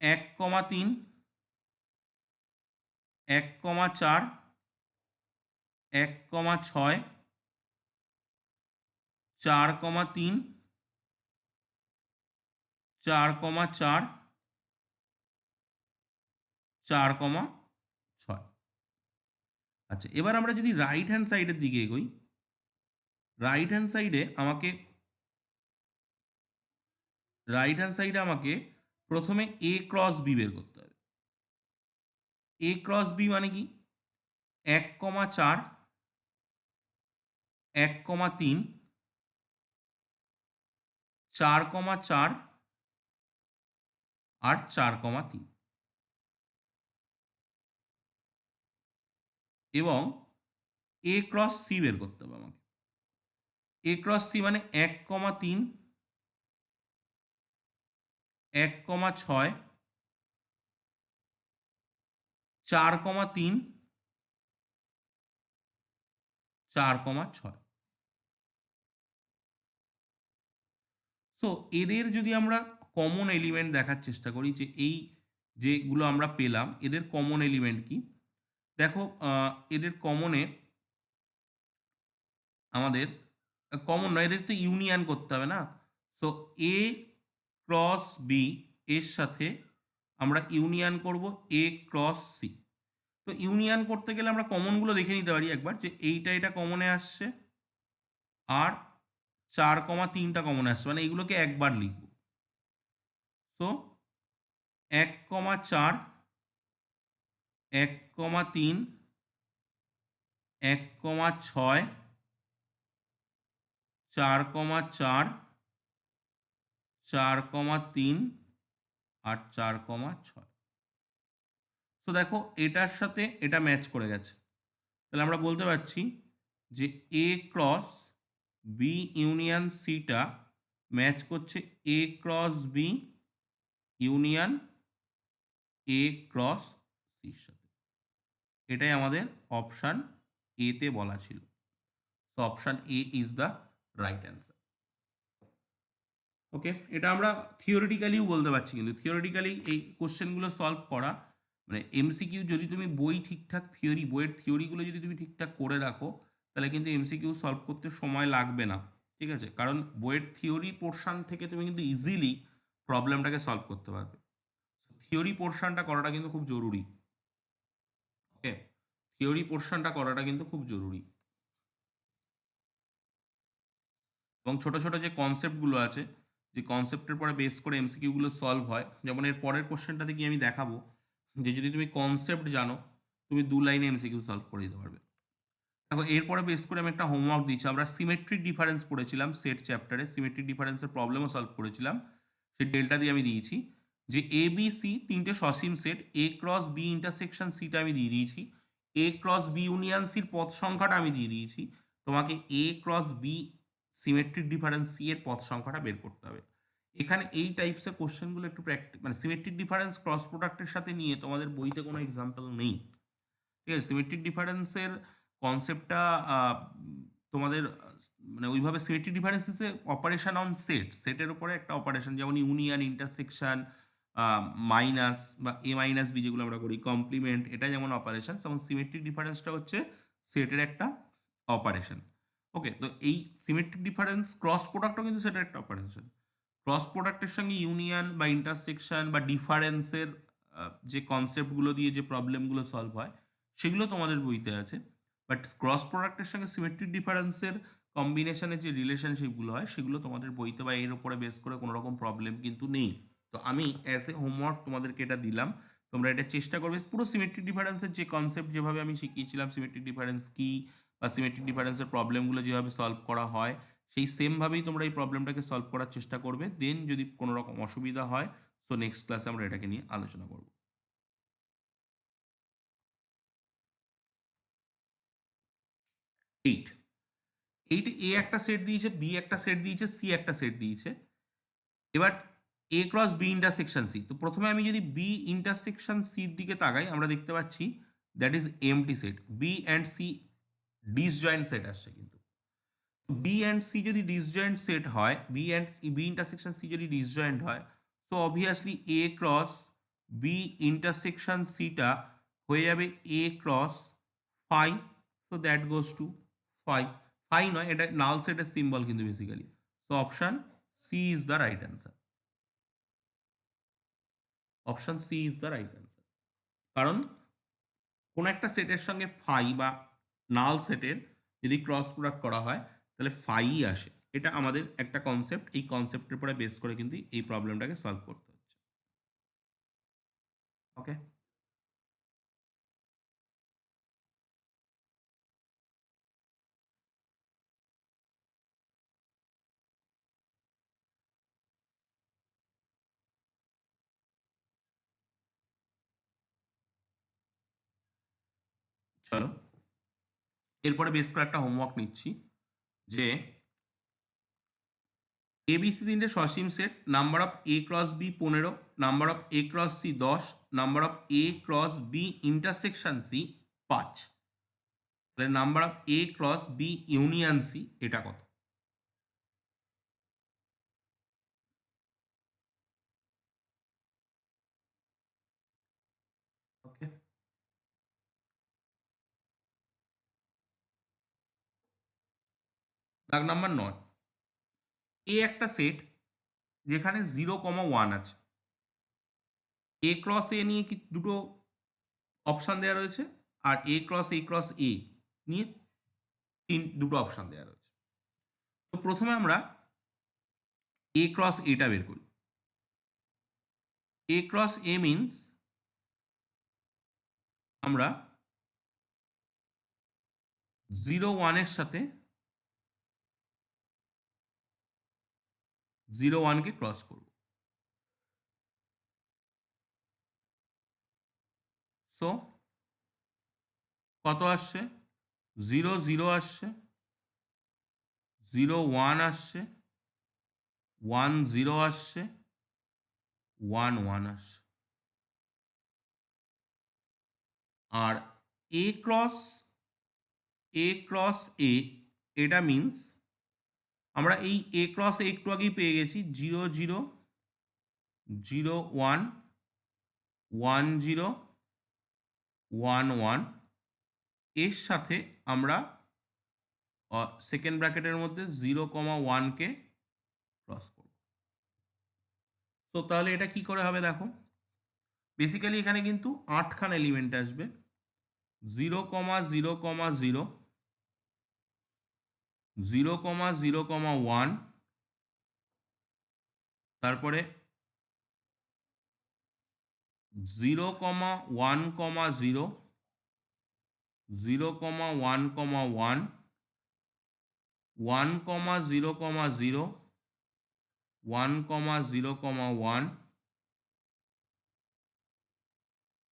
1,3, 1,4, 1,6, 4,3, 4,4, 4,6। আচ্ছা, এবার আমরা যদি রাইট হ্যান্ড সাইডের দিকে এগোই, রাইট হ্যান্ড সাইডে আমাকে প্রথমে এ ক্রস বি বের করতে হবে। এ ক্রস বি মানে কি? 1,4, 1,3, 4,4 আর 4,3, এবং এ ক্রস সি বের করতে হবে আমাকে। এ ক্রস সি মানে 1,3, 1,6, 4,3, 4,6। সো এদের যদি আমরা কমন এলিমেন্ট দেখার চেষ্টা করি, যে এই যেগুলো আমরা পেলাম এদের কমন এলিমেন্ট কি, দেখো, এদের কমনে আমাদের, কমন নয়, এদের তো ইউনিয়ন করতে হবে না। সো এ ক্রস বি এর সাথে আমরা ইউনিয়ন করব এ ক্রস সি। তো ইউনিয়ন করতে গেলে আমরা কমনগুলো দেখে নিতে পারি একবার, যে এইটা এটা কমনে আসছে, আর 4,3টা কমনে আসছে, মানে এইগুলোকে একবার লিখব। সো 1,4, 1,3, 1,6, 4,4, 4,3 আর 4,6। সো দেখো, এটার সাথে এটা ম্যাচ করে গেছে, তাহলে আমরা বলতে পারছি যে এ ক্রস বি ইউনিয়ন সিটা ম্যাচ করছে A cross B union A cross সির সাথে। এটাই আমাদের অপশান এতে বলা ছিল। So option A is the right answer. Okay, এটা আমরা থিওরিটিক্যালিও বলতে পারছি, কিন্তু থিওরিটিক্যালি এই কোশ্চেনগুলো সলভ করা মানে এমসিকিউ যদি তুমি বই ঠিকঠাক বইয়ের থিওরিগুলো যদি তুমি ঠিকঠাক করে রাখো, তাহলে কিন্তু এমসিকিউ সলভ করতে সময় লাগবে না। ঠিক আছে? কারণ বইয়ের থিওরি পোর্শন থেকে তুমি কিন্তু ইজিলি প্রবলেমটাকে সলভ করতে পারবে। থিওরি পোর্শনটা করাটা কিন্তু খুব জরুরি। ওকে? থিওরি পোর্শনটা করাটা কিন্তু খুব জরুরি। এবং ছোট, ছোট যে কনসেপ্টগুলো আছে, যে কনসেপ্টের পরে বেস করে এমসিকিউগুলো সলভ হয়। যেমন এর পরের কোয়েশ্চেনটাতে গিয়ে আমি দেখাবো যে যদি তুমি কনসেপ্ট জানো, তুমি 2 লাইনে এমসিকিউ সলভ করে দিতে পারবে। দেখো এরপরে বেস করে আমি একটা হোমওয়ার্ক দিচ্ছি। আমরা সিমেট্রিক ডিফারেন্স পড়েছিলাম সেট চ্যাপ্টারে। সিমেট্রিক ডিফারেন্সের প্রবলেমও সলভ করেছিলাম। সেই ডেল্টা দিয়ে আমি দিয়েছি যে এ বি সি তিনটে সসীম set, A cross B intersection সিটা আমি দিয়ে দিয়েছি, এ ক্রস বি ইউনিয়ন সির পথ সংখ্যাটা আমি দিয়ে দিয়েছি। তোমাকে A cross B symmetric difference C এর পথ সংখ্যাটা বের করতে হবে। এখানে এই টাইপসের কোশ্চেনগুলো একটু মানে সিমেট্রিক ডিফারেন্স ক্রস প্রোডাক্টের সাথে নিয়ে তোমাদের বইতে কোনো এক্সাম্পল নেই। ঠিক আছে? সিমেট্রিক ডিফারেন্সের কনসেপ্টটা তোমাদের মানে ওইভাবে symmetric difference is a operation on সেটের উপরে একটা অপারেশন, যেমন ইউনিয়ন, ইন্টারসেকশন, মাইনাস বা এ মাইনাস বি যেগুলো আমরা করি, কমপ্লিমেন্ট, এটা যেমন অপারেশন, যেমন সিমেট্রিক ডিফারেন্সটা হচ্ছে সেটের একটা অপারেশন। ওকে, তো এই সিমেট্রিক ডিফারেন্স ক্রস প্রোডাক্টও কিন্তু সেটার একটা অপারেশন। ক্রস প্রোডাক্টের সঙ্গে ইউনিয়ন বা ইন্টারসেকশন বা ডিফারেন্সের যে কনসেপ্টগুলো দিয়ে যে প্রবলেমগুলো সলভ হয়, সেগুলো তোমাদের বইতে আছে। বাট ক্রস প্রোডাক্টের সঙ্গে সিমেট্রিক ডিফারেন্সের কম্বিনেশনের যে রিলেশনশিপগুলো হয়, সেগুলো তোমাদের বইতে বা এর উপরে বেস করে কোনো রকম প্রবলেম কিন্তু নেই। তো আমি অ্যাজ এ হোমওয়ার্ক তোমাদেরকে এটা দিলাম। তোমরা এটা চেষ্টা করবে পুরো সিমেট্রিক ডিফারেন্সের যে কনসেপ্ট যেভাবে আমি শিখিয়েছিলাম, সিমেট্রিক ডিফারেন্স কি বা সিমেট্রিক ডিফারেন্সের প্রবলেমগুলো যেভাবে সলভ করা হয়, সেই সেমভাবেই তোমরা এই প্রবলেমটাকে সলভ করার চেষ্টা করবে। দেন যদি কোনো রকম অসুবিধা হয়, সো নেক্সট ক্লাসে আমরা এটাকে নিয়ে আলোচনা করব। 8 এইট এ একটা সেট দিয়েছে, বি একটা সেট দিয়েছে, সি একটা সেট দিয়েছে। এবার এ ক্রস বি ইন্টারসেকশন সি। তো প্রথমে আমি যদি বি ইন্টারসেকশন সির দিকে তাকাই, আমরা দেখতে পাচ্ছি that is empty set. B and C disjoint set আসছে কিন্তু। বি অ্যান্ড সি যদি ডিসজয়েন্ট সেট হয়, বি ইন্টারসেকশন সি যদি ডিসজয়েন্ট হয়, so obviously A cross B intersection সিটা হয়ে যাবে A cross phi. So that goes to phi. Phi নয়, এটা নাল সেটের সিম্বল কিন্তু basically. So option C is the right answer. Option C is the right answer. কারণ কোনো একটা সেটের সঙ্গে ফাই বা নাল সেটের যদি ক্রস প্রোডাক্ট করা হয়, তাহলে ফাই আসে। এটা আমাদের একটা কনসেপ্ট। এই কনসেপ্টের উপরে বেস করে কিন্তু এই প্রবলেমটাকে সলভ করতে হচ্ছে। ওকে, চলো এরপরে বেস করে একটা হোমওয়ার্ক নিচ্ছি যে এবিসি তিনটে সসীম set, number of A cross B 15, number of A cross C 10, number of A cross B intersection C 5। তাহলে number of A cross B union C এটা কত? ওকে, দাগ নাম্বার 9। এ একটা সেট যেখানে 0,1 আছে। এ ক্রস এ নিয়ে কি দুটো অপশান দেওয়া রয়েছে, আর এ ক্রস এ নিয়ে দুটো অপশান দেওয়া রয়েছে। তো প্রথমে আমরা এ ক্রস এটা বের করি। এ ক্রস এ মিনস আমরা 0,1 সাথে 0,1কে ক্রস করব। সো কত আসছে? 0,0 আসছে, 0,1 আসছে, 1,0 আসছে, 1,1 আসছে। আর এ ক্রস এ এটা মিনস আমরা এই এ ক্রস এ একটু আগেই পেয়ে গেছি 0,0, 0,1, 1,0, 1 1, এর সাথে আমরা সেকেন্ড ব্র্যাকেটের মধ্যে 0, 1 কে ক্রস করব। তো তাহলে এটা কি করে হবে দেখো, বেসিক্যালি এখানে কিন্তু 8খান এলিমেন্ট আসবে, 0, 0, 0, 0, 0, 1, তারপরে 0, 1, 0, 0, 1, 1, 1, 0, 0, 1, 0, 1,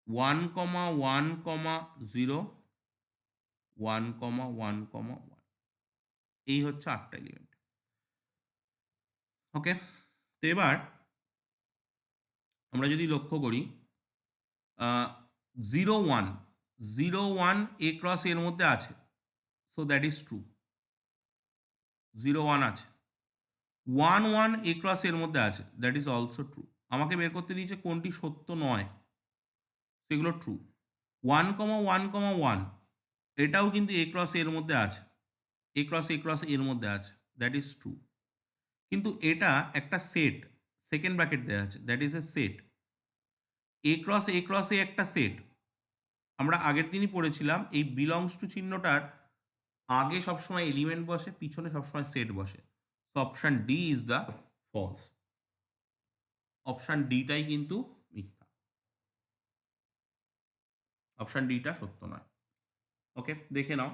1, 1, 0, 1, 1, 1, এই হচ্ছে 8টা এলিমেন্ট। ওকে, তো এবার আমরা যদি লক্ষ্য করি 0, 1, 0, 1 এ ক্রস এর মধ্যে আছে, সো দ্যাট ইজ ট্রু, 0, 1 আছে। 1, 1 এ ক্রস এর মধ্যে আছে, দ্যাট ইজ অলসো ট্রু। আমাকে বের করতে দিয়েছে কোনটি সত্য নয়, সেগুলো ট্রু। 1, 1, 1, এটাও কিন্তু এ ক্রস এর মধ্যে আছে, এ ক্রস এর মধ্যে আছে, দ্যাট ইজ ট্রু। কিন্তু এটা একটা সেট, সেকেন্ড ব্র্যাকেট দেওয়া আছে, that is a set. A cross A একটা সেট, আমরা আগের দিনই পড়েছিলাম এই বিলংস টু চিহ্নটার আগে সবসময় এলিমেন্ট বসে, পিছনে সবসময় সেট বসে। তো option D is the false, option ডিটাই কিন্তু মিথ্যা, অপশান ডিটা সত্য নয়। ওকে, দেখে নাও,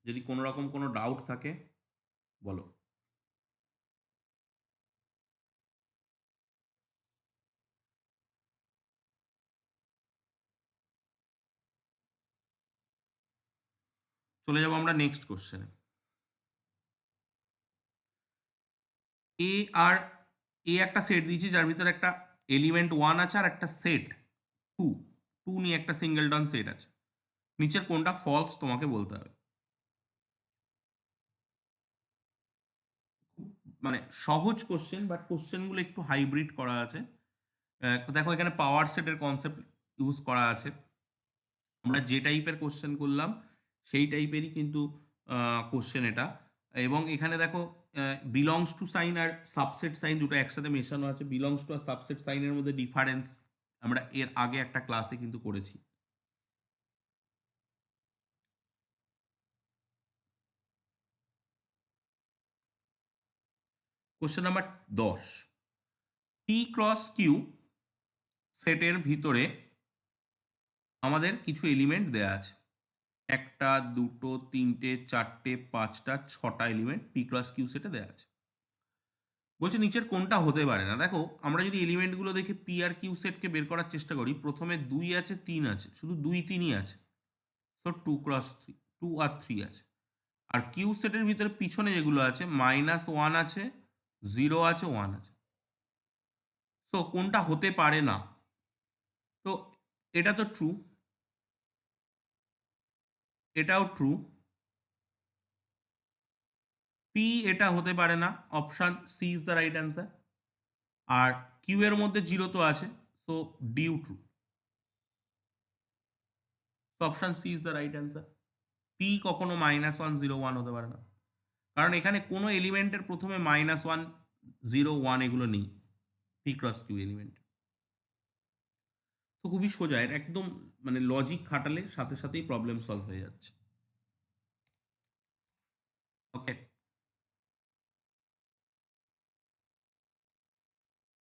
যদি কোনো রকম কোনো ডাউট থাকে বলো। চলে যাবো আমরা নেক্সট কোশ্চেনে। এ আর এ একটা সেট দিয়েছি যার ভিতরে একটা এলিমেন্ট 1 আছে আর একটা সেট 2, 2 নিয়ে একটা সিঙ্গেলটন সেট আছে। নিচের কোনটা ফলস তোমাকে বলতে হবে। মানে সহজ কোশ্চেন, বাট কোশ্চেনগুলো একটু হাইব্রিড করা আছে। দেখো এখানে পাওয়ার সেটের কনসেপ্ট ইউজ করা আছে। আমরা যে টাইপের কোশ্চেন করলাম সেই টাইপেরই কিন্তু কোশ্চেন এটা। এবং এখানে দেখো বিলংস টু সাইন আর সাবসেট সাইন দুটো একসাথে মেশানো আছে। বিলংস টু আর সাবসেট সাইনের মধ্যে ডিফারেন্স আমরা এর আগে একটা ক্লাসে কিন্তু করেছি। Question number 10, P cross Q সেটের ভিতরে আমাদের কিছু এলিমেন্ট দেয়া আছে, একটা, দুটো, তিনটে, চারটে, পাঁচটা, ছটা এলিমেন্ট পি ক্রস কিউ সেটে দেওয়া আছে। বলছে নিচের কোনটা হতে পারে না। দেখো আমরা যদি এলিমেন্টগুলো দেখে পি আর কিউ সেটকে বের করার চেষ্টা করি, প্রথমে 2 আছে, 3 আছে, শুধু 2 3ই আছে, সো 2 × 3, 2 আর 3 আছে। আর কিউ সেটের ভিতরে পিছনে যেগুলো আছে -1 আছে, 0 আছে, 1 আছে, সো কোনটা হতে পারে না। তো এটা তো ট্রু, এটাও ট্রু, পি এটা হতে পারে না, option C is the right answer. আর কিউ এর মধ্যে 0 তো আছে, so due true, so option C is the right answer. P কখনো -1, 0, 1 হতে পারে না, কারণ এখানে কোনো এলিমেন্টের প্রথমে -1, 0, 1 এগুলো নেই পি ক্রস কিউ এলিমেন্ট। তো খুবই সোজা, এটা একদম মানে লজিক খাটালে সাথে সাথেই প্রবলেম সলভ হয়ে যাচ্ছে। ওকে,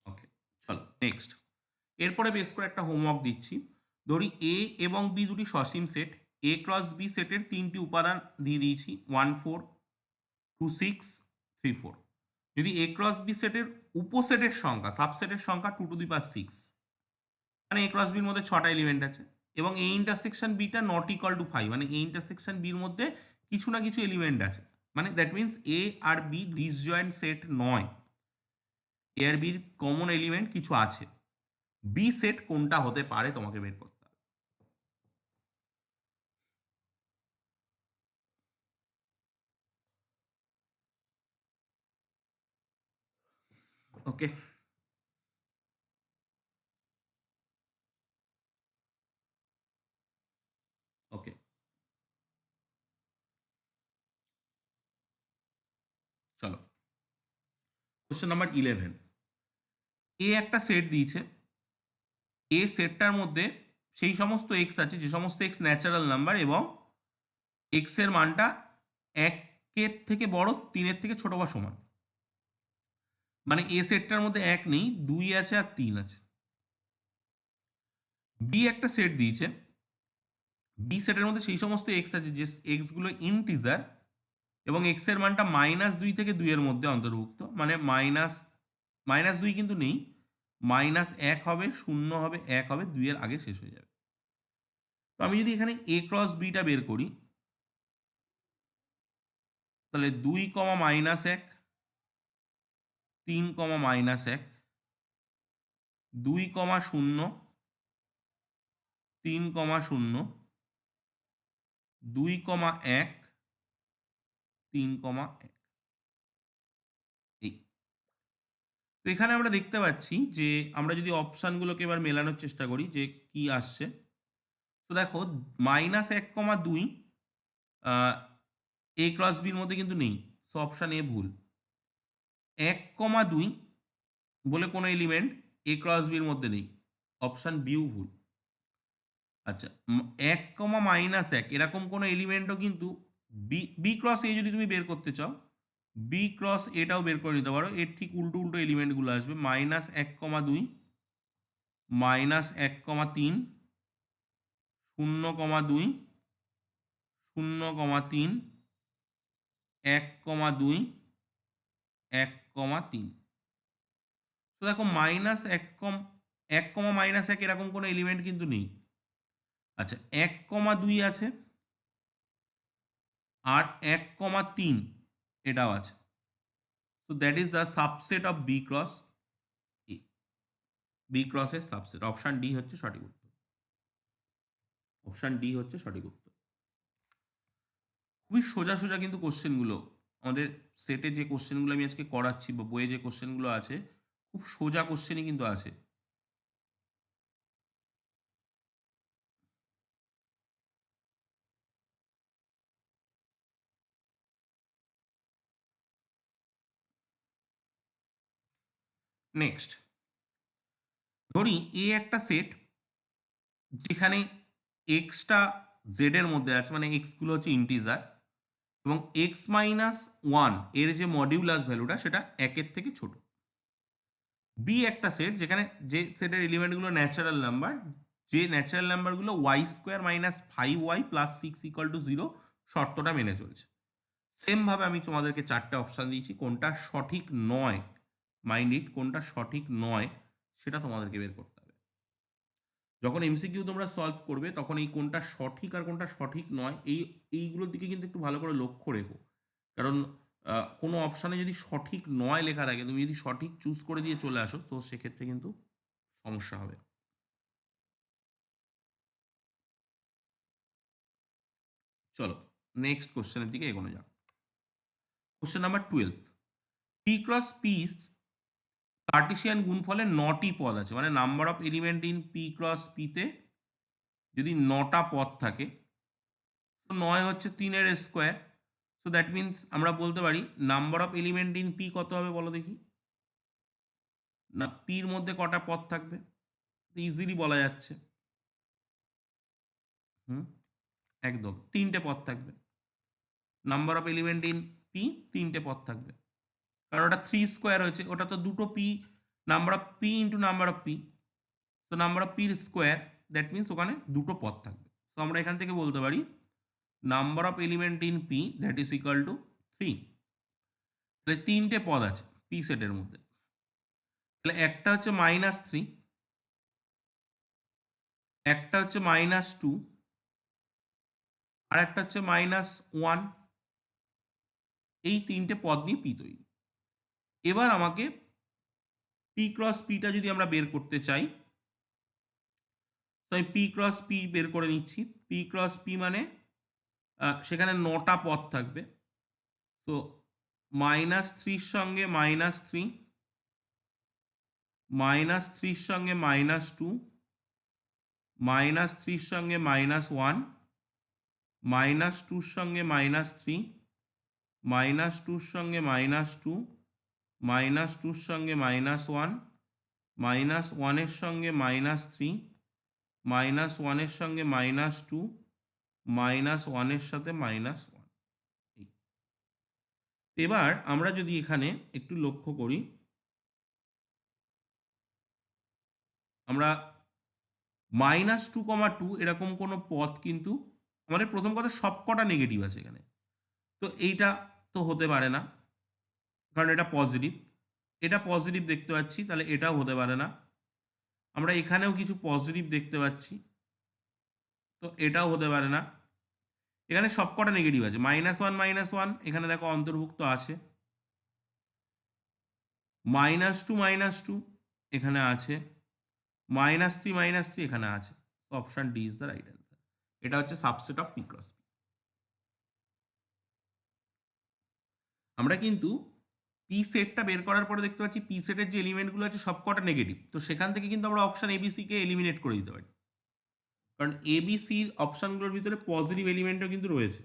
ওকে, চলো নেক্সট। এরপরে বেশ করে একটা হোমওয়ার্ক দিচ্ছি। ধরি এ এবং বি দুটি সসীম সেট, এ ক্রস বি সেটের 3টি উপাদান দিয়ে দিয়েছি, 1 4 2 6 3 4। যদি এ ক্রস বি সেটের উপসেটের সংখ্যা, সাবসেটের সংখ্যা 2⁶, মানে এ ক্রস বির মধ্যে 6টা এলিমেন্ট আছে, এবং এ intersection beta not equal to 5, মানে এ ইন্টারসেকশন বির মধ্যে কিছু না কিছু এলিমেন্ট আছে, মানে দ্যাট মিনস এ আর বি ডিসজয়েন্ট সেট নয়, এ আর বির কমন এলিমেন্ট কিছু আছে। বি সেট কোনটা হতে পারে তোমাকে বের করতে হবে। ওকে, ওকে, চলো কোশ্চেন নাম্বার 11। এ একটা সেট দিয়েছে, এ সেটটার মধ্যে সেই সমস্ত এক্স আছে যে সমস্ত এক্স ন্যাচারাল নাম্বার এবং এক্স এর মানটা একের থেকে বড়, তিনের থেকে ছোট বা সমান। মানে এ সেটটার মধ্যে এক নেই, দুই আছে আর তিন আছে। বি একটা সেট দিয়েছে, বি সেটের মধ্যে সেই সমস্ত এক্স আছে যে এক্স গুলো ইন্টিজার এবং এক্স এর মানটা -2 থেকে 2 এর মধ্যে অন্তর্ভুক্ত। মানে -2 কিন্তু নেই, -1 হবে, 0 হবে, 1 হবে, 2 এর আগে শেষ হয়ে যাবে। তো আমি যদি এখানে এ ক্রস বিটা বের করি, তাহলে 2, -1, 3, -1, 2, 0, 3, 0, 2, 1, 3, 1। এই তো এখানে আমরা দেখতে পাচ্ছি যে আমরা যদি অপশানগুলোকে এবার মেলানোর চেষ্টা করি যে কি আসছে। তো দেখো -1, 2 এ ক্রস বির মধ্যে কিন্তু নেই, সো অপশান এ ভুল। 1, 2 বলে কোনো এলিমেন্ট এ ক্রস বির মধ্যে নেই, অপশান বিও ভুল। আচ্ছা, 1, -1 এরকম কোনো এলিমেন্টও কিন্তু বি বি ক্রস এ যদি তুমি বের করতে চাও, বি ক্রস এটাও বের করে নিতে পারো, এর ঠিক উল্টো উল্টো এলিমেন্টগুলো আসবে। -1, 2, -1, 3, 0, 2, 0, 3, 1, 2, 1, 3। তো দেখো -1, এরকম কোনো এলিমেন্ট কিন্তু নেই। আচ্ছা, 1, 2 আছে আর 1, 3 এটাও আছে। So that is the subset of B cross A. B ক্রসের সাবসেট, অপশন ডি হচ্ছে সঠিক উত্তর। অপশন ডি হচ্ছে সঠিক উত্তর। খুবই সোজা সোজা কিন্তু কোশ্চেনগুলো, আমাদের সেটে যে কোশ্চেনগুলো আমি আজকে করাচ্ছি বা বইয়ে যে কোশ্চেনগুলো আছে, খুব সোজা কোশ্চেনই কিন্তু আছে। নেক্সট, ধরি এ একটা সেট যেখানে এক্সটা জেড এর মধ্যে আছে, মানে এক্স গুলো হচ্ছে ইন্টিজার এবং x-1 এর যে মডিউলাস ভ্যালুটা সেটা একের থেকে ছোট। বি একটা সেট যেখানে যে সেটের এলিমেন্টগুলো ন্যাচারাল নাম্বার, যে ন্যাচারাল নাম্বারগুলো y² - 5y + 6 = 0 শর্তটা মেনে চলছে। সেম ভাবে আমি তোমাদেরকে চারটে অপশান দিয়েছি, কোনটা সঠিক নয়, মাইন্ড ইট, কোনটা সঠিক নয় সেটা তোমাদেরকে বের করতে হবে। যখন এমসিকিউ তোমরা সলভ করবে তখন এই কোনটা সঠিক আর কোনটা সঠিক নয় এইগুলোর দিকে কিন্তু একটু ভালো করে লক্ষ্য রেখো। কারণ কোনো অপশানে যদি সঠিক নয় লেখা থাকে, তুমি যদি সঠিক চুজ করে দিয়ে চলে আসো, তো সেক্ষেত্রে কিন্তু সমস্যা হবে। চলো নেক্সট কোশ্চেনের দিকে এগোনো যাক। Question number 12। P cross P Cartesian গুণফলের 9টি পদ আছে, মানে number of element in P cross পিতে যদি 9টা পদ থাকে, তো 9 হচ্ছে 3-এর স্কোয়ার। সো দ্যাট মিনস আমরা বলতে পারি number of element in P কত হবে বলো দেখি। না, পির মধ্যে কটা পদ থাকবে, ইজিলি বলা যাচ্ছে। হুম, একদম 3টে পদ থাকবে। Number of element in P 3টে পদ থাকবে, কারণ ওটা 3 স্কোয়ার হয়েছে, ওটা তো দুটো P, number of P into number of P, তো নাম্বার অফ পির স্কোয়ার, দ্যাট মিনস ওখানে দুটো পদ থাকবে। তো আমরা এখান থেকে বলতে পারি number of element in P that is equal two 3। তাহলে 3টে পদ আছে পি সেটের মধ্যে। তাহলে একটা হচ্ছে -3, একটা হচ্ছে -2, আর একটা হচ্ছে -1। এই 3টে পদ নিয়ে পি তৈরি। এবার আমাকে পি ক্রস পিটা যদি আমরা বের করতে চাই, তো আমি পি ক্রস পি বের করে নিচ্ছি। পি ক্রস পি মানে সেখানে 9টা পদ থাকবে। তো -3 সঙ্গে -3, -3 সঙ্গে -2, -3 সঙ্গে -1, মাইনাস টুর সঙ্গে মাইনাস থ্রি, মাইনাস টুর সঙ্গে মাইনাস টু, মাইনাস টুর সঙ্গে মাইনাস ওয়ান, মাইনাস ওয়ানের সঙ্গে মাইনাস থ্রি, মাইনাস ওয়ানের সঙ্গে মাইনাস টু, মাইনাস ওয়ানের সাথে মাইনাস ওয়ান। এবার আমরা যদি এখানে একটু লক্ষ্য করি, আমরা মাইনাস টু কমা টু এরকম কোনো পথ কিন্তু আমাদের প্রথম কথা সব কটা নেগেটিভ আছে এখানে, তো এইটা তো হতে পারে না, কারণ এটা পজিটিভ। এটা পজিটিভ দেখতে পাচ্ছি, তাহলে এটাও হতে পারে না। আমরা এখানেও কিছু পজিটিভ দেখতে পাচ্ছি, তো এটাও হতে পারে না। এখানে সব কটা নেগেটিভ আছে, মাইনাস ওয়ান এখানে দেখো অন্তর্ভুক্ত আছে, মাইনাস টু এখানে আছে, মাইনাস থ্রি এখানে আছে। Option D is the right answer. এটা হচ্ছে subset of P cross P. আমরা কিন্তু পি সেটটা বের করার পরে দেখতে পাচ্ছি পি সেটের যে এলিমেন্টগুলো আছে সব কটা নেগেটিভ, তো সেখান থেকে কিন্তু আমরা অপশন এবিসি কে এলিমিনেট করে দিতে পারি, কারণ এবিসি অপশনগুলোর ভিতরে পজিটিভ এলিমেন্টও কিন্তু রয়েছে।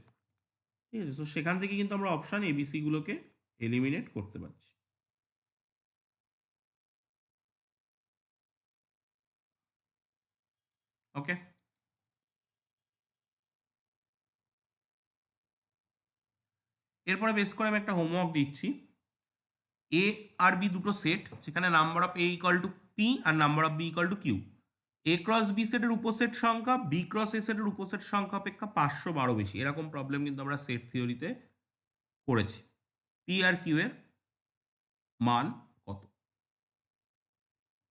ঠিক আছে, তো সেখান থেকে কিন্তু আমরা অপশন এবিসি গুলোকে এলিমিনেট করতে পারছি। ওকে, এরপরে বেশ করে আমি একটা হোমওয়ার্ক দিচ্ছি। এ আর বি দুটো সেট, যেখানে number of A equal to P আর number of B equal to Q. A cross B সেটের উপসেট সংখ্যা বি ক্রস এ সেটের উপসেট সংখ্যা অপেক্ষা 512 বেশি, এরকম প্রবলেম কিন্তু আমরা সেট থিওরিতে করেছি। পি আর কিউ এর মান কত?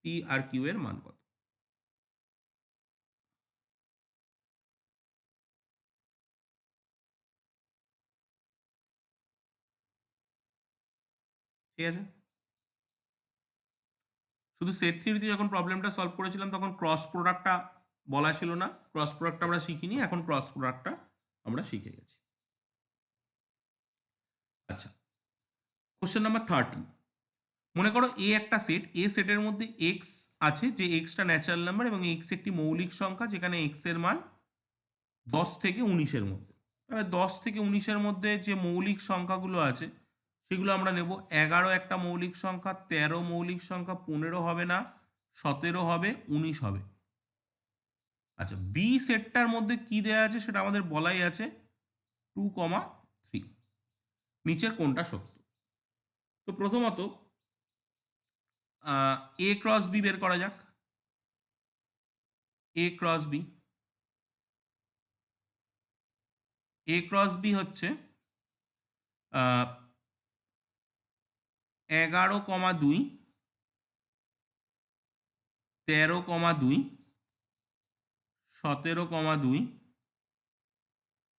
পি আর কিউ এর মান কত? ঠিক আছে, শুধু সেট থিওরিতে যখন প্রবলেমটা সলভ করেছিলাম তখন ক্রস প্রোডাক্টটা বলা ছিল না, ক্রস প্রোডাক্টটা আমরা শিখিনি, এখন ক্রস প্রোডাক্টটা আমরা শিখে গেছি। আচ্ছা, কোশ্চেন নাম্বার 30। মনে করো এ একটা সেট, এ সেটের মধ্যে এক্স আছে, যে এক্সটা ন্যাচারাল নাম্বার এবং এক্স একটি মৌলিক সংখ্যা, যেখানে এক্স এর মান 10 থেকে 19-এর মধ্যে। তাহলে 10 থেকে 19-এর মধ্যে যে মৌলিক সংখ্যাগুলো আছে সেগুলো আমরা নেব। 11 একটা মৌলিক সংখ্যা, 13 মৌলিক সংখ্যা, 15 হবে না, 17 হবে, 19 হবে। আচ্ছা, বি সেটটার মধ্যে কি দেয়া আছে সেটা আমাদের বলাই আছে, 2,3। নিচের কোনটা সত্য? তো প্রথমত এ ক্রস বি বের করা যাক। এ ক্রস বি, এ ক্রস বি হচ্ছে 11,2, 13,2, 17,2,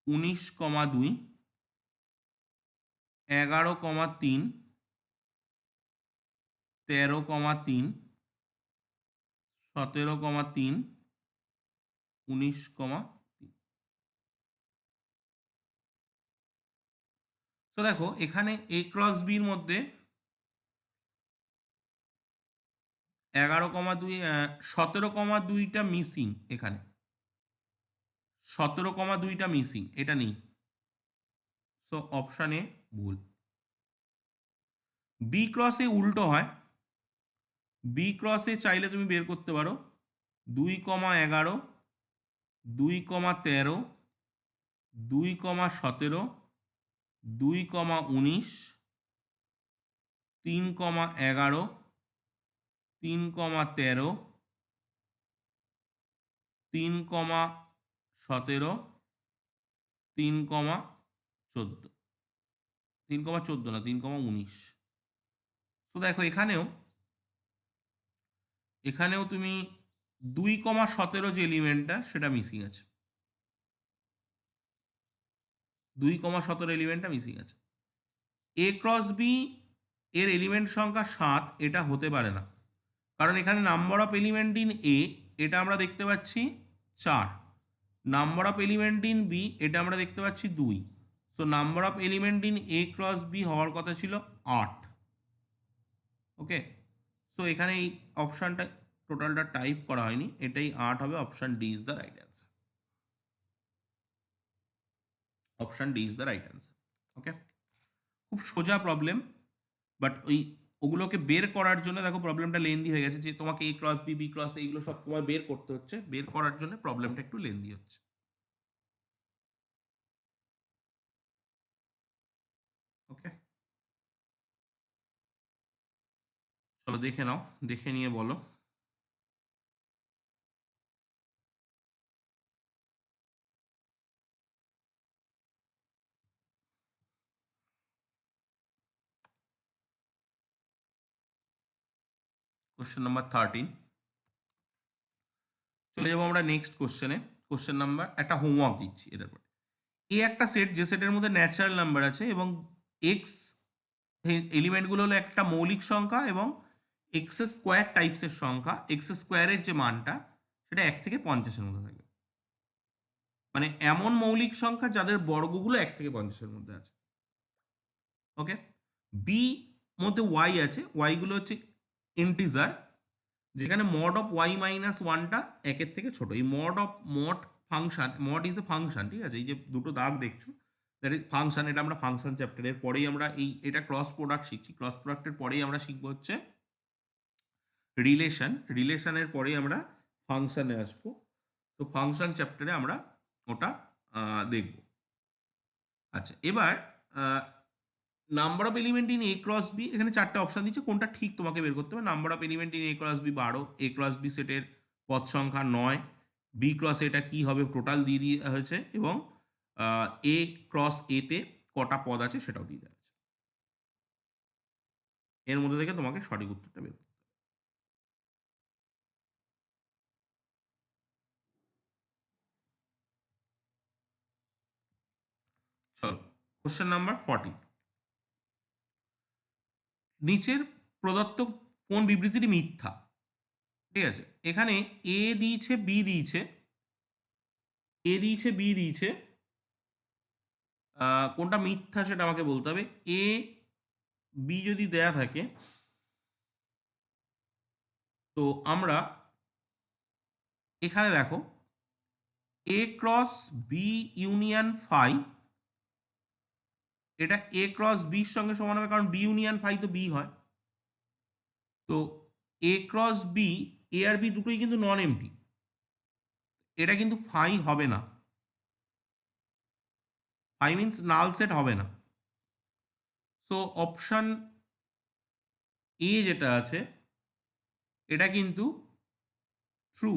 19,2, 11,3, 13,3, 17,3, 19,3। তো দেখো এখানে এ ক্রস বির মধ্যে 11,2, 17,2টা মিসিং, এখানে 17,2টা মিসিং, এটা নেই। সো অপশান এ ভুল। বি ক্রস এ উল্টো হয়, বি ক্রস এ চাইলে তুমি বের করতে পারো 2,11, 2,13, 2,17, 2,19, 3,11, 3,13, 3,17, 3,14, 3,14 না 3,19। তো দেখো এখানেও তুমি 2,17 যে এলিমেন্টটা সেটা মিসিং আছে, 2,17 এলিমেন্টটা মিসিং আছে। এ ক্রস বি এর এলিমেন্ট সংখ্যা 7, এটা হতে পারে না, কারণ এখানে number of element in A এটা আমরা দেখতে পাচ্ছি 4, number of element in B এটা আমরা দেখতে পাচ্ছি 2। So number of element in A cross B হওয়ার কথা ছিল 8। ওকে, সো এখানে এই অপশানটা টোটালটা টাইপ করা হয়নি, এটাই 8 হবে। Option D is the right answer. Option D is the right answer. Okay, খুব সোজা প্রবলেম, বাট ওগুলোকে বের করার জন্য দেখো প্রবলেমটা লেন্দি হয়ে গেছে, যে তোমাকে A cross B, B cross এইগুলো সব তোমার বের করতে হচ্ছে, বের করার জন্য প্রবলেমটা একটু লেন্দি হচ্ছে। ওকে, চলো দেখে নাও, দেখে নিয়ে বলো। কোশ্চেন নাম্বার 13, চলে যাবো আমরা নেক্সট কোশ্চেনে। কোশ্চেন নাম্বার, একটা হোমওয়ার্ক দিচ্ছি এটার পরে। এ একটা সেট, যে সেটের মধ্যে ন্যাচারাল নাম্বার আছে এবং এক্স এলিমেন্টগুলো হলো একটা মৌলিক সংখ্যা এবং এক্স স্কোয়ার টাইপসের সংখ্যা, এক্স স্কোয়ারের যে মানটা সেটা 1 থেকে 50-এর মধ্যে থাকে। মানে এমন মৌলিক সংখ্যা যাদের বর্গগুলো 1 থেকে 50-এর মধ্যে আছে। ওকে, বি মধ্যে ওয়াই আছে, ওয়াইগুলো হচ্ছে ইন্টিজার, যেখানে মড অফ ওয়াই মাইনাস ওয়ানটা 1-এর থেকে ছোট। এই mod function, mod is a function, ঠিক আছে? এই যে দুটো দাগ দেখছো, দ্যাট ইজ ফাংশন। এটা আমরা ফাংশন চ্যাপ্টারের পরেই আমরা এটা ক্রস প্রোডাক্ট শিখছি। ক্রস প্রোডাক্টের পরেই আমরা শিখবো হচ্ছে রিলেশন, রিলেশনের পরেই আমরা ফাংশনে আসবো। তো ফাংশন চ্যাপ্টারে আমরা ওটা দেখব। আচ্ছা, এবার number of element in A cross B, এখানে 4টে অপশন দিচ্ছে, কোনটা ঠিক তোমাকে বের করতে হবে। Number of element in A cross B 12, A cross B সেটের পদ সংখ্যা 9, বি ক্রস এটা কি হবে টোটাল দিয়ে দেওয়া হয়েছে, এবং এ ক্রস এতে কটা পদ আছে সেটাও দিয়ে দেওয়া আছে। এর মধ্যে থেকে তোমাকে সঠিক উত্তরটা বের করতে হবে। চলো, কোশ্চেন নাম্বার 40, নিচের প্রদত্ত কোন বিবৃতিটি মিথ্যা? ঠিক আছে, এখানে এ দিয়েছে, বি দিয়েছে, এ দিয়েছে, বি দিয়েছে, কোনটা মিথ্যা সেটা আমাকে বলতে হবে। এ বি যদি দেয়া থাকে, তো আমরা এখানে দেখো এ ক্রস বি ইউনিয়ন ফাই, এটা এ ক্রস বির সঙ্গে সমান হবে, কারণ বি ইউনিয়ন ফাই তো বি হয়। তো এ ক্রস বি, এ আর বি দুটোই কিন্তু নন এমটি, এটা কিন্তু ফাই হবে না। ফাই মিনস নাল সেট হবে না। সো অপশন এ যেটা আছে এটা কিন্তু ট্রু,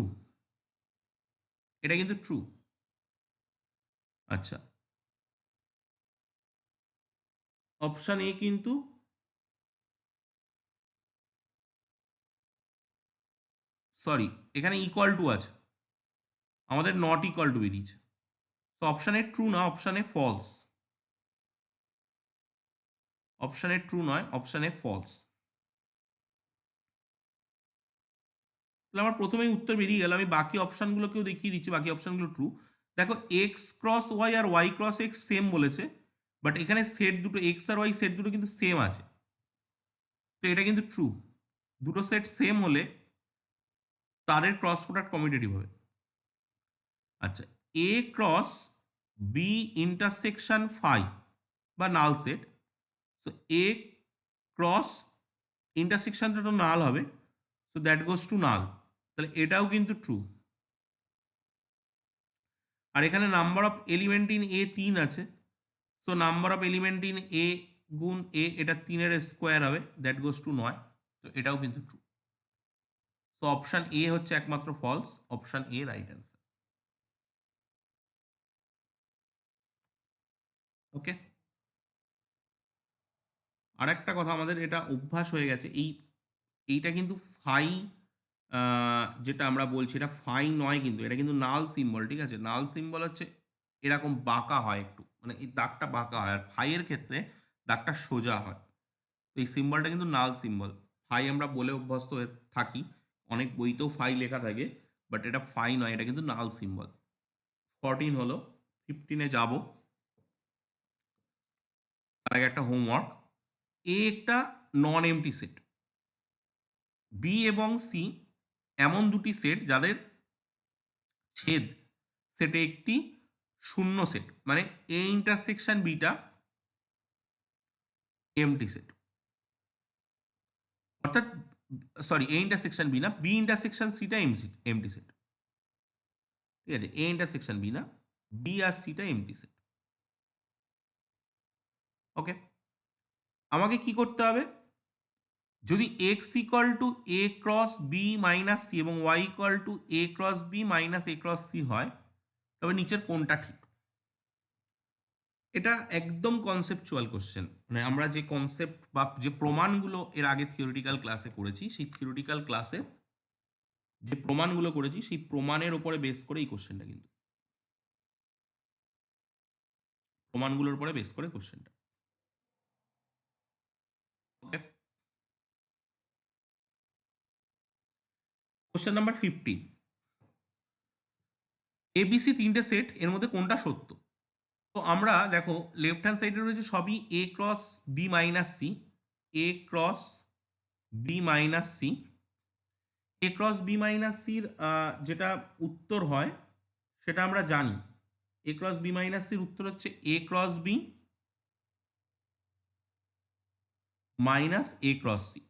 এটা কিন্তু ট্রু। আচ্ছা, অপশন এ কিন্তু, সরি, এখানে ইকুয়াল টু আছে, আমাদের নট ইকুয়াল টু বেরিয়েছে। তো অপশন এ ট্রু না, option A false. Option A true নয়, অপশন এ ফলস। তাহলে আমার প্রথমেই উত্তর বেরিয়ে গেল। আমি বাকি অপশনগুলোকেও দেখিয়ে দিচ্ছি, বাকি অপশনগুলো ট্রু। দেখো এক্স ক্রস ওয়াই আর ওয়াই ক্রস এক্স সেম বলেছে, বাট এখানে সেট দুটো এক্স আর ওয়াই সেট দুটো কিন্তু সেম আছে, তো এটা কিন্তু ট্রু। দুটো সেট সেম হলে তাদের ক্রস প্রোডাক্ট কমিউটেটিভ হবে। আচ্ছা, এ ক্রস বি ইন্টারসেকশন ফাই বা null set, so A cross ইন্টারসেকশনটা তো নাল হবে, সো দ্যাট গোজ টু নাল, তাহলে এটাও কিন্তু ট্রু। আর এখানে নাম্বার অফ এলিমেন্ট ইন এ 3 আছে, so number of element in এ গুণ এ, এটা 3-এর স্কোয়ার হবে, দ্যাট গোজ টু 9, তো এটাও কিন্তু ট্রু। সো অপশন এ হচ্ছে একমাত্র false, option A right answer. Okay, আর একটা কথা, আমাদের এটা অভ্যাস হয়ে গেছে, এইটা কিন্তু ফাই, যেটা আমরা বলছি এটা ফাই নয়, কিন্তু এটা কিন্তু নাল সিম্বল, ঠিক আছে? নাল সিম্বল হচ্ছে এরকম বাঁকা হয় একটু, মানে এই দাগটা বাঁকা হয়, আর ফাইয়ের ক্ষেত্রে দাগটা সোজা হয়। তো এই সিম্বলটা কিন্তু নাল সিম্বল। ফাই আমরা বলে অভ্যস্ত হয়ে থাকি, অনেক বইতেও ফাই লেখা থাকে, বাট এটা ফাই নয়, এটা কিন্তু নাল সিম্বল। 14 হলো, 15-এ যাব। তার আগে একটা হোমওয়ার্ক। এ একটা নন এমটি সেট, বি এবং সি এমন দুটি সেট যাদের ছেদ সেটে একটি শূন্য সেট, মানে এ ইন্টারসেকশন বিটা এমটি সেট, অর্থাৎ সরি এ ইন্টারসেকশন বি না, বি ইন্টারসেকশন সিটা এমটি সেট। ঠিক আছে, এ ইন্টারসেকশন বি না, বি আর সিটা এমটি সেট। ওকে, আমাকে কি করতে হবে, যদি X equal to A cross B minus C এবং Y equal to A cross B minus A cross C হয়, তবে নিচের কোনটা ঠিক। এটা একদম কনসেপচুয়াল কোশ্চেন, মানে আমরা যে কনসেপ্ট বা যে প্রমাণগুলো এর আগে থিওরিটিক্যাল ক্লাসে করেছি, সেই থিওরিটিক্যাল ক্লাসে যে প্রমাণগুলো করেছি সেই প্রমাণের উপরে বেস করে এই কোশ্চেনটা, কিন্তু প্রমাণগুলোর উপরে বেস করে কোশ্চেনটা। ওকে, কোশ্চেন নাম্বার 15, এবিসি তিনটে সেট, এর মধ্যে কোনটা সত্য। তো আমরা দেখো লেফট হ্যান্ড সাইডে রয়েছে সবই এ ক্রস বি মাইনাস সি, এ ক্রস বি মাইনাস সি। এ ক্রস বি মাইনাস সির যেটা উত্তর হয় সেটা আমরা জানি, এ ক্রস বি মাইনাস সির উত্তর হচ্ছে এ cross B minus A cross C.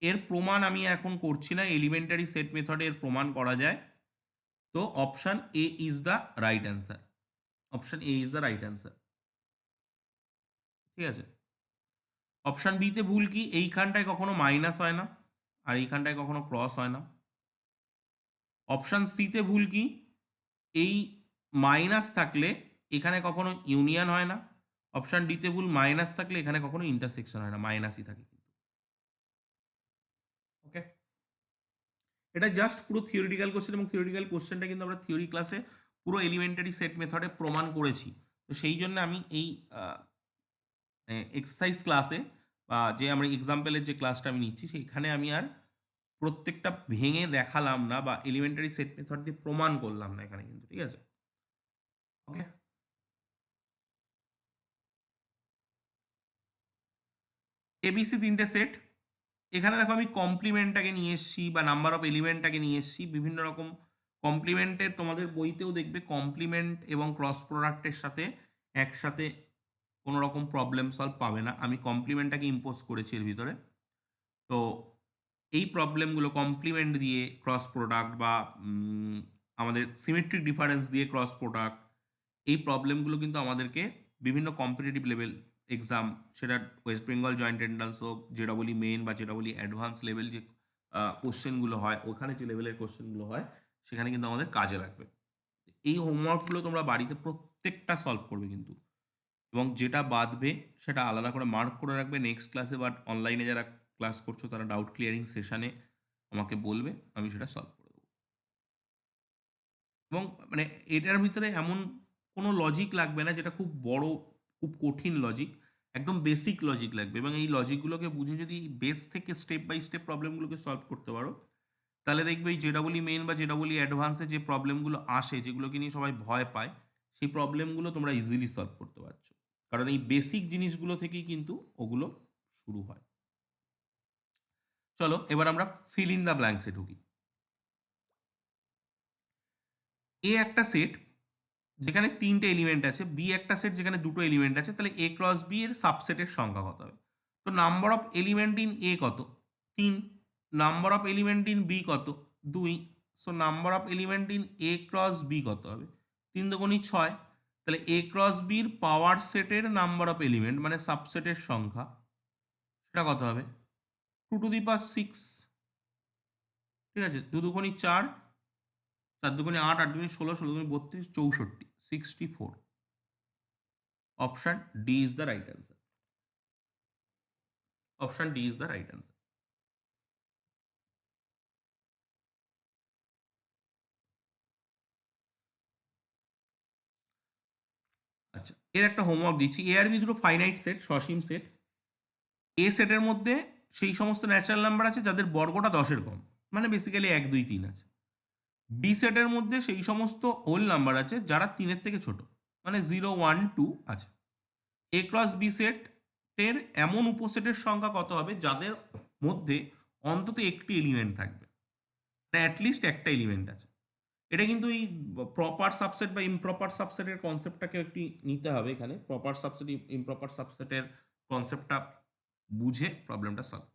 এর প্রমাণ আমি এখন করছি না, এলিমেন্টারি সেট মেথডে এর প্রমাণ করা যায়। তো option A is the right answer, option A is the right answer. ঠিক আছে, অপশন বিতে ভুল কি, এইখানটায় কখনো মাইনাস হয় না আর এইখানটায় কখনো ক্রস হয় না। অপশন সিতে ভুল কি, এই মাইনাস থাকলে এখানে কখনো ইউনিয়ন হয় না। অপশন ডিতে ভুল, মাইনাস থাকলে এখানে কখনো ইন্টারসেকশন হয় না, মাইনাসই থাকে কিন্তু। ওকে, এটা জাস্ট পুরো থিওরিটিক্যাল কোশ্চেন, এবং থিওরিটিক্যাল কোশ্চেনটা কিন্তু আমরা থিওরি ক্লাসে পুরো এলিমেন্টারি সেট মেথডে প্রমাণ করেছি। তো সেই জন্য আমি এই এক্সারসাইজ ক্লাসে বা যে আমরা এক্সাম্পলের যে ক্লাসটা আমি নিচ্ছি সেইখানে আমি আর প্রত্যেকটা ভেঙে দেখালাম না বা এলিমেন্টারি সেট মেথড দিয়ে প্রমাণ করলাম না এখানে কিন্তু। ঠিক আছে, ওকে। এবিসি তিনটে সেট, এখানে দেখো আমি কমপ্লিমেন্টটাকে নিয়ে এসেছি বা নাম্বার অফ এলিমেন্টটাকে নিয়ে এসেছি বিভিন্ন রকম। কমপ্লিমেন্টের তোমাদের বইতেও দেখবে কমপ্লিমেন্ট এবং ক্রস প্রোডাক্টের সাথে একসাথে কোনো রকম প্রবলেম সলভ পাবে না, আমি কমপ্লিমেন্টটাকে ইম্পোজ করেছি এর ভিতরে। তো এই প্রবলেমগুলো কমপ্লিমেন্ট দিয়ে ক্রস প্রোডাক্ট বা আমাদের সিমেট্রিক ডিফারেন্স দিয়ে ক্রস প্রোডাক্ট, এই প্রবলেমগুলো কিন্তু আমাদেরকে বিভিন্ন কম্পিটিটিভ লেভেল এক্সাম, সেটা ওয়েস্ট বেঙ্গল জয়েন্ট এন্ট্রান্স হোক, জেডবলই মেন বা জেডবলই অ্যাডভান্স লেভেল যে কোশ্চেনগুলো হয়, ওখানে যে লেভেলের কোশ্চেনগুলো হয় সেখানে কিন্তু আমাদের কাজে লাগবে। এই হোমওয়ার্কগুলো তোমরা বাড়িতে প্রত্যেকটা সলভ করবে কিন্তু, এবং যেটা বাদবে সেটা আলাদা করে মার্ক করে রাখবে নেক্সট ক্লাসে, বাট অনলাইনে যারা ক্লাস করছো তারা ডাউট ক্লিয়ারিং সেশানে আমাকে বলবে, আমি সেটা সলভ করে দেবো। এবং মানে এটার ভিতরে এমন কোনো লজিক লাগবে না যেটা খুব বড়, খুব কঠিন লজিক, একদম বেসিক লজিক লাগবে। এবং এই লজিকগুলোকে বুঝে যদি বেস থেকে স্টেপ বাই স্টেপ প্রবলেমগুলোকে সলভ করতে পারো, তাহলে দেখবে এই জেডবলই মেন বা জেডবলই অ্যাডভান্সে যে প্রবলেমগুলো আসে, যেগুলোকে নিয়ে সবাই ভয় পায়, সেই প্রবলেমগুলো তোমরা ইজিলি সলভ করতে পারছো, কারণ এই বেসিক জিনিসগুলো থেকেই কিন্তু ওগুলো শুরু হয়। চলো এবার আমরা ফিল ইন দ্য ব্ল্যাঙ্কসে ঢুকি। এ একটা সেট যেখানে তিনটে এলিমেন্ট আছে, বি একটা সেট যেখানে দুটো এলিমেন্ট আছে, তাহলে এ ক্রস বি এর সাবসেটের সংখ্যা কত হবে। তো number of element in A কত, 3। Number of element in B কত, 2। So number of element in A cross B কত হবে, 3 দুগুণী 6। তাহলে এ ক্রস বির পাওয়ার সেটের নাম্বার অফ এলিমেন্ট মানে সাবসেটের সংখ্যা, সেটা কত হবে, 2⁶। ঠিক আছে, 2 দুগুণী 4, 4 দুগুণী 8, 8 দুগুণী 16, 16 দুগুণী 32, 64, 64। Option D is the right answer, option D is the right answer. আচ্ছা, এর একটা হোমওয়ার্ক দিচ্ছি। এ আর বি দুটো ফাইনাইট সেট, সসীম সেট। এ সেটের মধ্যে সেই সমস্ত ন্যাচারাল নাম্বার আছে যাদের বর্গটা 10-এর কম, মানে বেসিক্যালি 1, 2, 3 আছে। বি সেটের মধ্যে সেই সমস্ত হোল নাম্বার আছে যারা 3-এর থেকে ছোট, মানে 0, 1, 2 আছে। এ ক্রস বি সেটের এমন উপসেটের সংখ্যা কত হবে যাদের মধ্যে অন্তত একটি এলিমেন্ট থাকবে, মানে অ্যাটলিস্ট একটা এলিমেন্ট আছে। এটা কিন্তু এই প্রপার সাবসেট বা ইমপ্রপার সাবসেটের কনসেপ্টটাকে একটু নিতে হবে এখানে। প্রপার সাবসেট ইমপ্রপার সাবসেটের কনসেপ্টটা বুঝে প্রবলেমটা সলভ।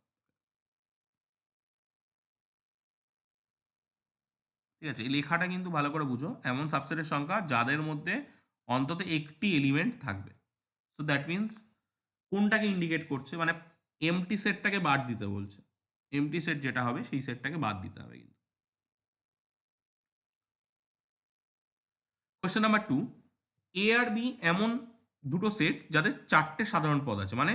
ঠিক আছে, এই লেখাটা কিন্তু ভালো করে বুঝো। এমন সাবসেটের সংখ্যা যাদের মধ্যে অন্তত একটি এলিমেন্ট থাকবে। সো দ্যাট মিনস কোনটাকে ইন্ডিকেট করছে, মানে এমটি সেটটাকে বাদ দিতে বলছে। এমটি সেট যেটা হবে সেই সেটটাকে বাদ দিতে হবে কিন্তু। কোয়েশ্চেন নাম্বার 2, এ আর বি এমন দুটো সেট যাদের চারটে সাধারণ পদ আছে, মানে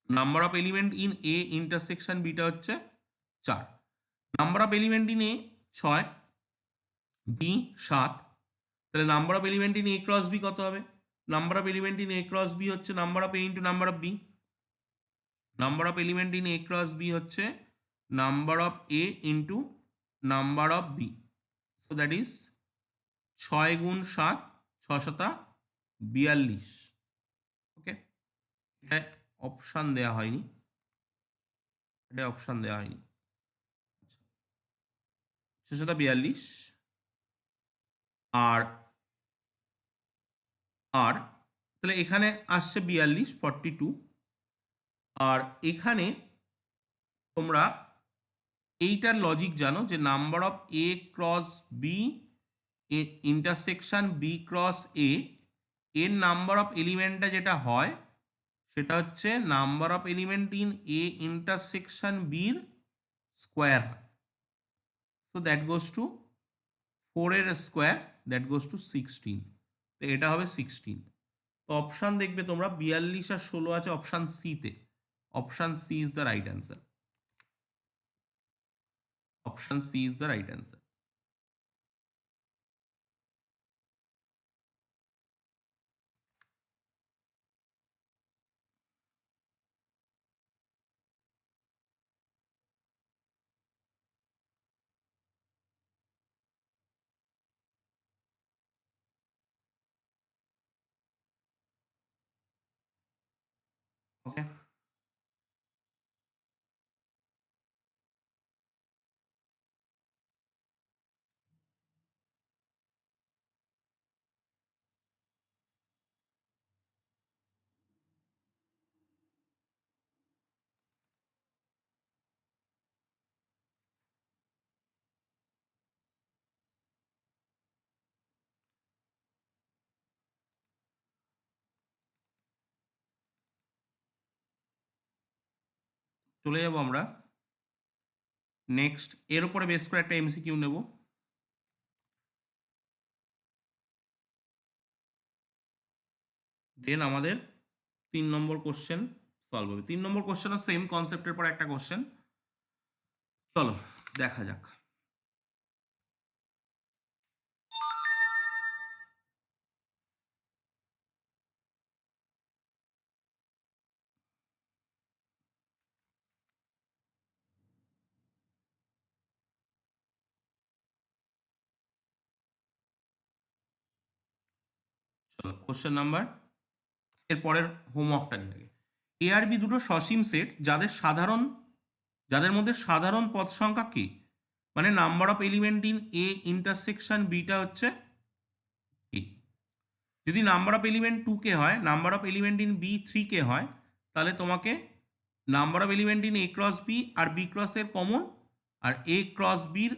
number of element in A intersection বিটা হচ্ছে 4, number of element in A 6, B 7, তাহলে number of element in A cross B কত হবে? Number of element in A cross B হচ্ছে number of A into number of B. Number of element in A cross B হচ্ছে number of A into number of B. So that is 6 গুণ 7, 6 42। ওকে, এটা option দেওয়া হয়নি, এটা option দেওয়া হয়নি। 642 আর আর তাহলে এখানে আসছে 42, 42। আর এখানে তোমরা এইটার লজিক জানো যে number of A cross B intersection B cross A এর নাম্বার অফ এলিমেন্টটা যেটা হয় সেটা হচ্ছে number of element in A intersection বির স্কোয়ার হয়। সো দ্যাট গোজ টু 4 এর স্কোয়ার, দ্যাট গোজ টু 16। তো এটা হবে 16। তো অপশান দেখবে তোমরা 42 আর 16 আছে অপশান সিতে। Option C is the right answer. Option C is the right answer. Okay, চলে যাব আমরা নেক্সট। এর উপরে বেস করে একটা এমসিকিউ নেব। দেন আমাদের 3 নম্বর কোশ্চেন সলভ হবে। 3 নম্বর কোশ্চেনও সেম কনসেপ্টের পর একটা কোশ্চেন। চলো দেখা যাক। চলো কোশ্চেন নাম্বার, এর পরের হোমওয়ার্কটা নিয়ে আগে। এ আর বি দুটো সসীম সেট যাদের মধ্যে সাধারণ পদ সংখ্যা কি, মানে number of element in A intersection বিটা হচ্ছে কি। যদি নাম্বার অফ এলিমেন্ট 2k হয়, number of element in B 3k হয়, তাহলে তোমাকে number of element in A cross B আর বি ক্রস এর কমন আর এ ক্রস বির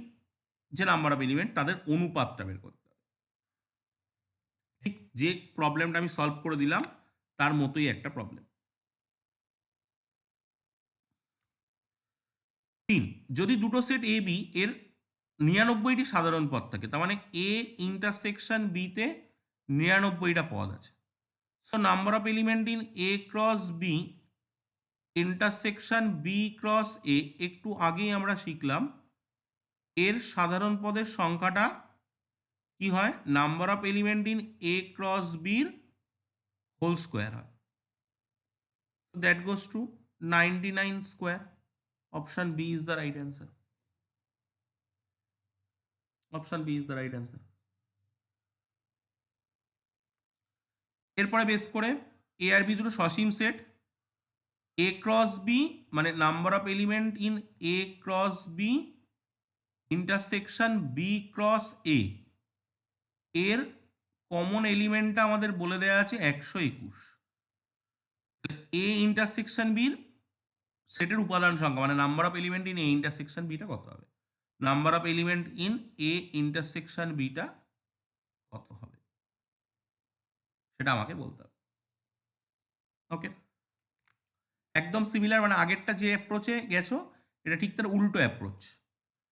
যে নাম্বার অফ এলিমেন্ট তাদের অনুপাতটা বের করতে হবে। ঠিক যে প্রবলেমটা আমি সলভ করে দিলাম তার মতোই একটা প্রবলেম। 3, যদি দুটো সেট এ বি এর 99টি সাধারণ পদ থাকে, তার মানে এ ইন্টারসেকশন বিতে 99টা পদ আছে। So number of element in A cross B intersection B cross A, একটু আগেই আমরা শিখলাম এর সাধারণ পদের সংখ্যাটা কি হয়, number of element in A cross বির হোল স্কোয়ার হয়। So that goes to 99 square. Option B is the right answer. Option B is the right answer. এরপরে বেস করে এ আর বি দুটো সসীম সেট, এ ক্রস বি মানে number of element in A cross B intersection B cross A এর common এলিমেন্টটা আমাদের বলে দেওয়া আছে 121। এ ইন্টারসেকশন বির সেটের উপাদান সংখ্যা মানে number of element in A intersection beta কত হবে, number of element in A intersection beta কত হবে সেটা আমাকে বলতে হবে। ওকে, একদম সিমিলার, মানে আগেরটা যে অ্যাপ্রোচে গেছো এটা ঠিক তার উল্টো অ্যাপ্রোচ।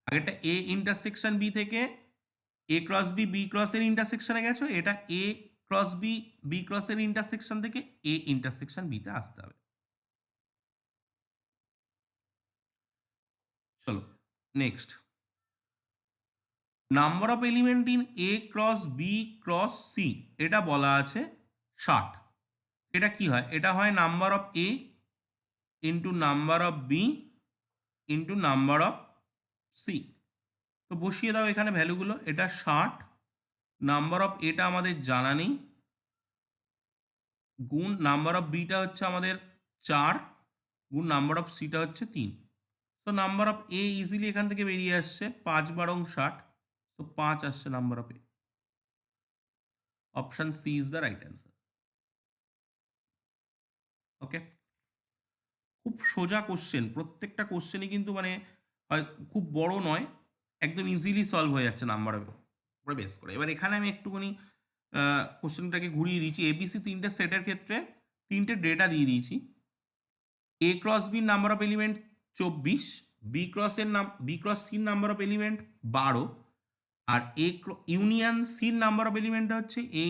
আগেরটা এ ইন্টারসেকশন বি থেকে A cross B B cross এর ইন্টারসেকশনে গেছো, এটা A cross B B cross এর ইন্টারসেকশন থেকে এ ইন্টারসেকশন বিতে আসতে হবে। চলো next, number of element in A cross B cross C এটা বলা আছে 60। এটা কি হয়, এটা হয় number of A into number of B into number of C. তো বসিয়ে দাও এখানে ভ্যালুগুলো, এটা 60, নাম্বার অফ এটা আমাদের জানা নেই, গুণ নাম্বার অফ বিটা হচ্ছে আমাদের 4, গুণ নাম্বার অফ সিটা হচ্ছে 3। তো নাম্বার অফ এ ইজিলি এখান থেকে বেরিয়ে আসছে 5 বারং 60, তো 5 আসছে number of A. Option C is the right answer. Okay, খুব সোজা কোশ্চেন, প্রত্যেকটা কোশ্চেনই কিন্তু মানে খুব বড় নয়, একদম ইজিলি সলভ হয়ে যাচ্ছে নাম্বারের উপরে বেস করে। এবার এখানে আমি একটুখানি কোশ্চেনটাকে ঘুরিয়ে দিয়েছি। এবিসি তিনটে সেটের ক্ষেত্রে তিনটে ডেটা দিয়ে দিয়েছি। এ ক্রস বির নাম্বার অফ এলিমেন্ট 24, বি ক্রসের বি ক্রস সির নাম্বার অফ এলিমেন্ট 12, আর ইউনিয়ন সির নাম্বার অফ এলিমেন্ট হচ্ছে এ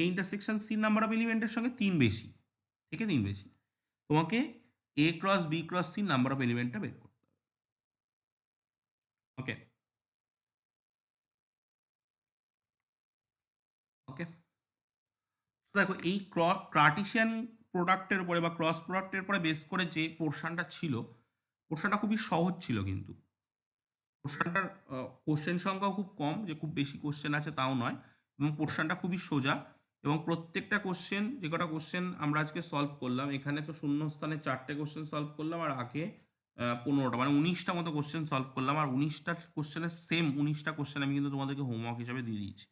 ইন্টারসেকশন সির নাম্বার অফ এলিমেন্টের সঙ্গে 3 বেশি, থেকে 3 বেশি। তোমাকে এ ক্রস বি ক্রস সির নাম্বার অফ এলিমেন্টটা বের করতে হবে। ওকে ওকে, দেখো এই কার্টিসিয়ান প্রোডাক্টের উপরে বা ক্রস প্রোডাক্টের উপরে বেস করে যে পোর্শনটা ছিল, পোর্শনটা খুবই সহজ ছিল, কিন্তু পোর্শনটার কোশ্চেন সংখ্যাও খুব কম, যে খুব বেশি কোশ্চেন আছে তাও নয়, এবং পোর্শনটা খুবই সোজা। এবং প্রত্যেকটা কোশ্চেন, যে কটা কোশ্চেন আমরা আজকে সলভ করলাম, এখানে তো শূন্যস্থানে 4টে কোশ্চেন সলভ করলাম, আর আগে 15টা, মানে 19টা মতো কোশ্চেন সলভ করলাম। আর 19টা কোশ্চেনের সেম 19টা কোশ্চেন আমি কিন্তু তোমাদেরকে হোমওয়ার্ক হিসাবে দিয়ে দিয়েছি।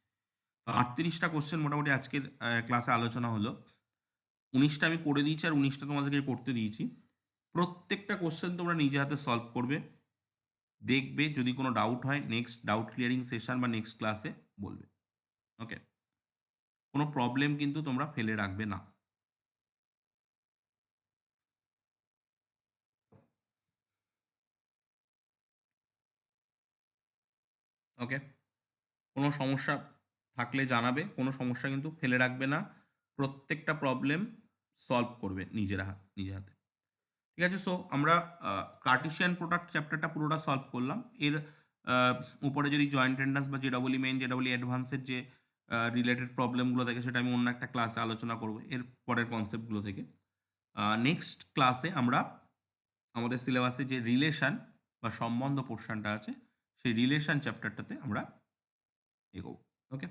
38টা কোশ্চেন মোটামুটি আজকের ক্লাসে আলোচনা হলো। 19টা আমি করে দিয়েছি আর 19টা তোমাদেরকে করতে দিয়েছি। প্রত্যেকটা কোশ্চেন তোমরা নিজে হাতে সলভ করবে, দেখবে যদি কোনো ডাউট হয় নেক্সট ডাউট ক্লিয়ারিং সেশন বা নেক্সট ক্লাসে বলবে। ওকে, কোনো প্রবলেম কিন্তু তোমরা ফেলে রাখবে না। ওকে, কোনো সমস্যা থাকলে জানাবে, কোনো সমস্যা কিন্তু ফেলে রাখবে না, প্রত্যেকটা প্রবলেম সলভ করবে নিজের হাতে। ঠিক আছে, সো আমরা কার্টিসিয়ান প্রোডাক্ট চ্যাপ্টারটা পুরোটা সলভ করলাম। এর উপরে যদি জয়েন্ট টেন্ডেন্স বা জেডব্লিউ মেইন জেডব্লিউ অ্যাডভান্সের যে রিলেটেড প্রবলেমগুলো থাকে সেটা আমি অন্য একটা ক্লাসে আলোচনা করব এর পরের কনসেপ্টগুলো থেকে। নেক্সট ক্লাসে আমরা আমাদের সিলেবাসে যে রিলেশন বা সম্বন্ধ পোর্শনটা আছে সেই রিলেশন চ্যাপ্টারটাতে আমরা এগোবো। ওকে।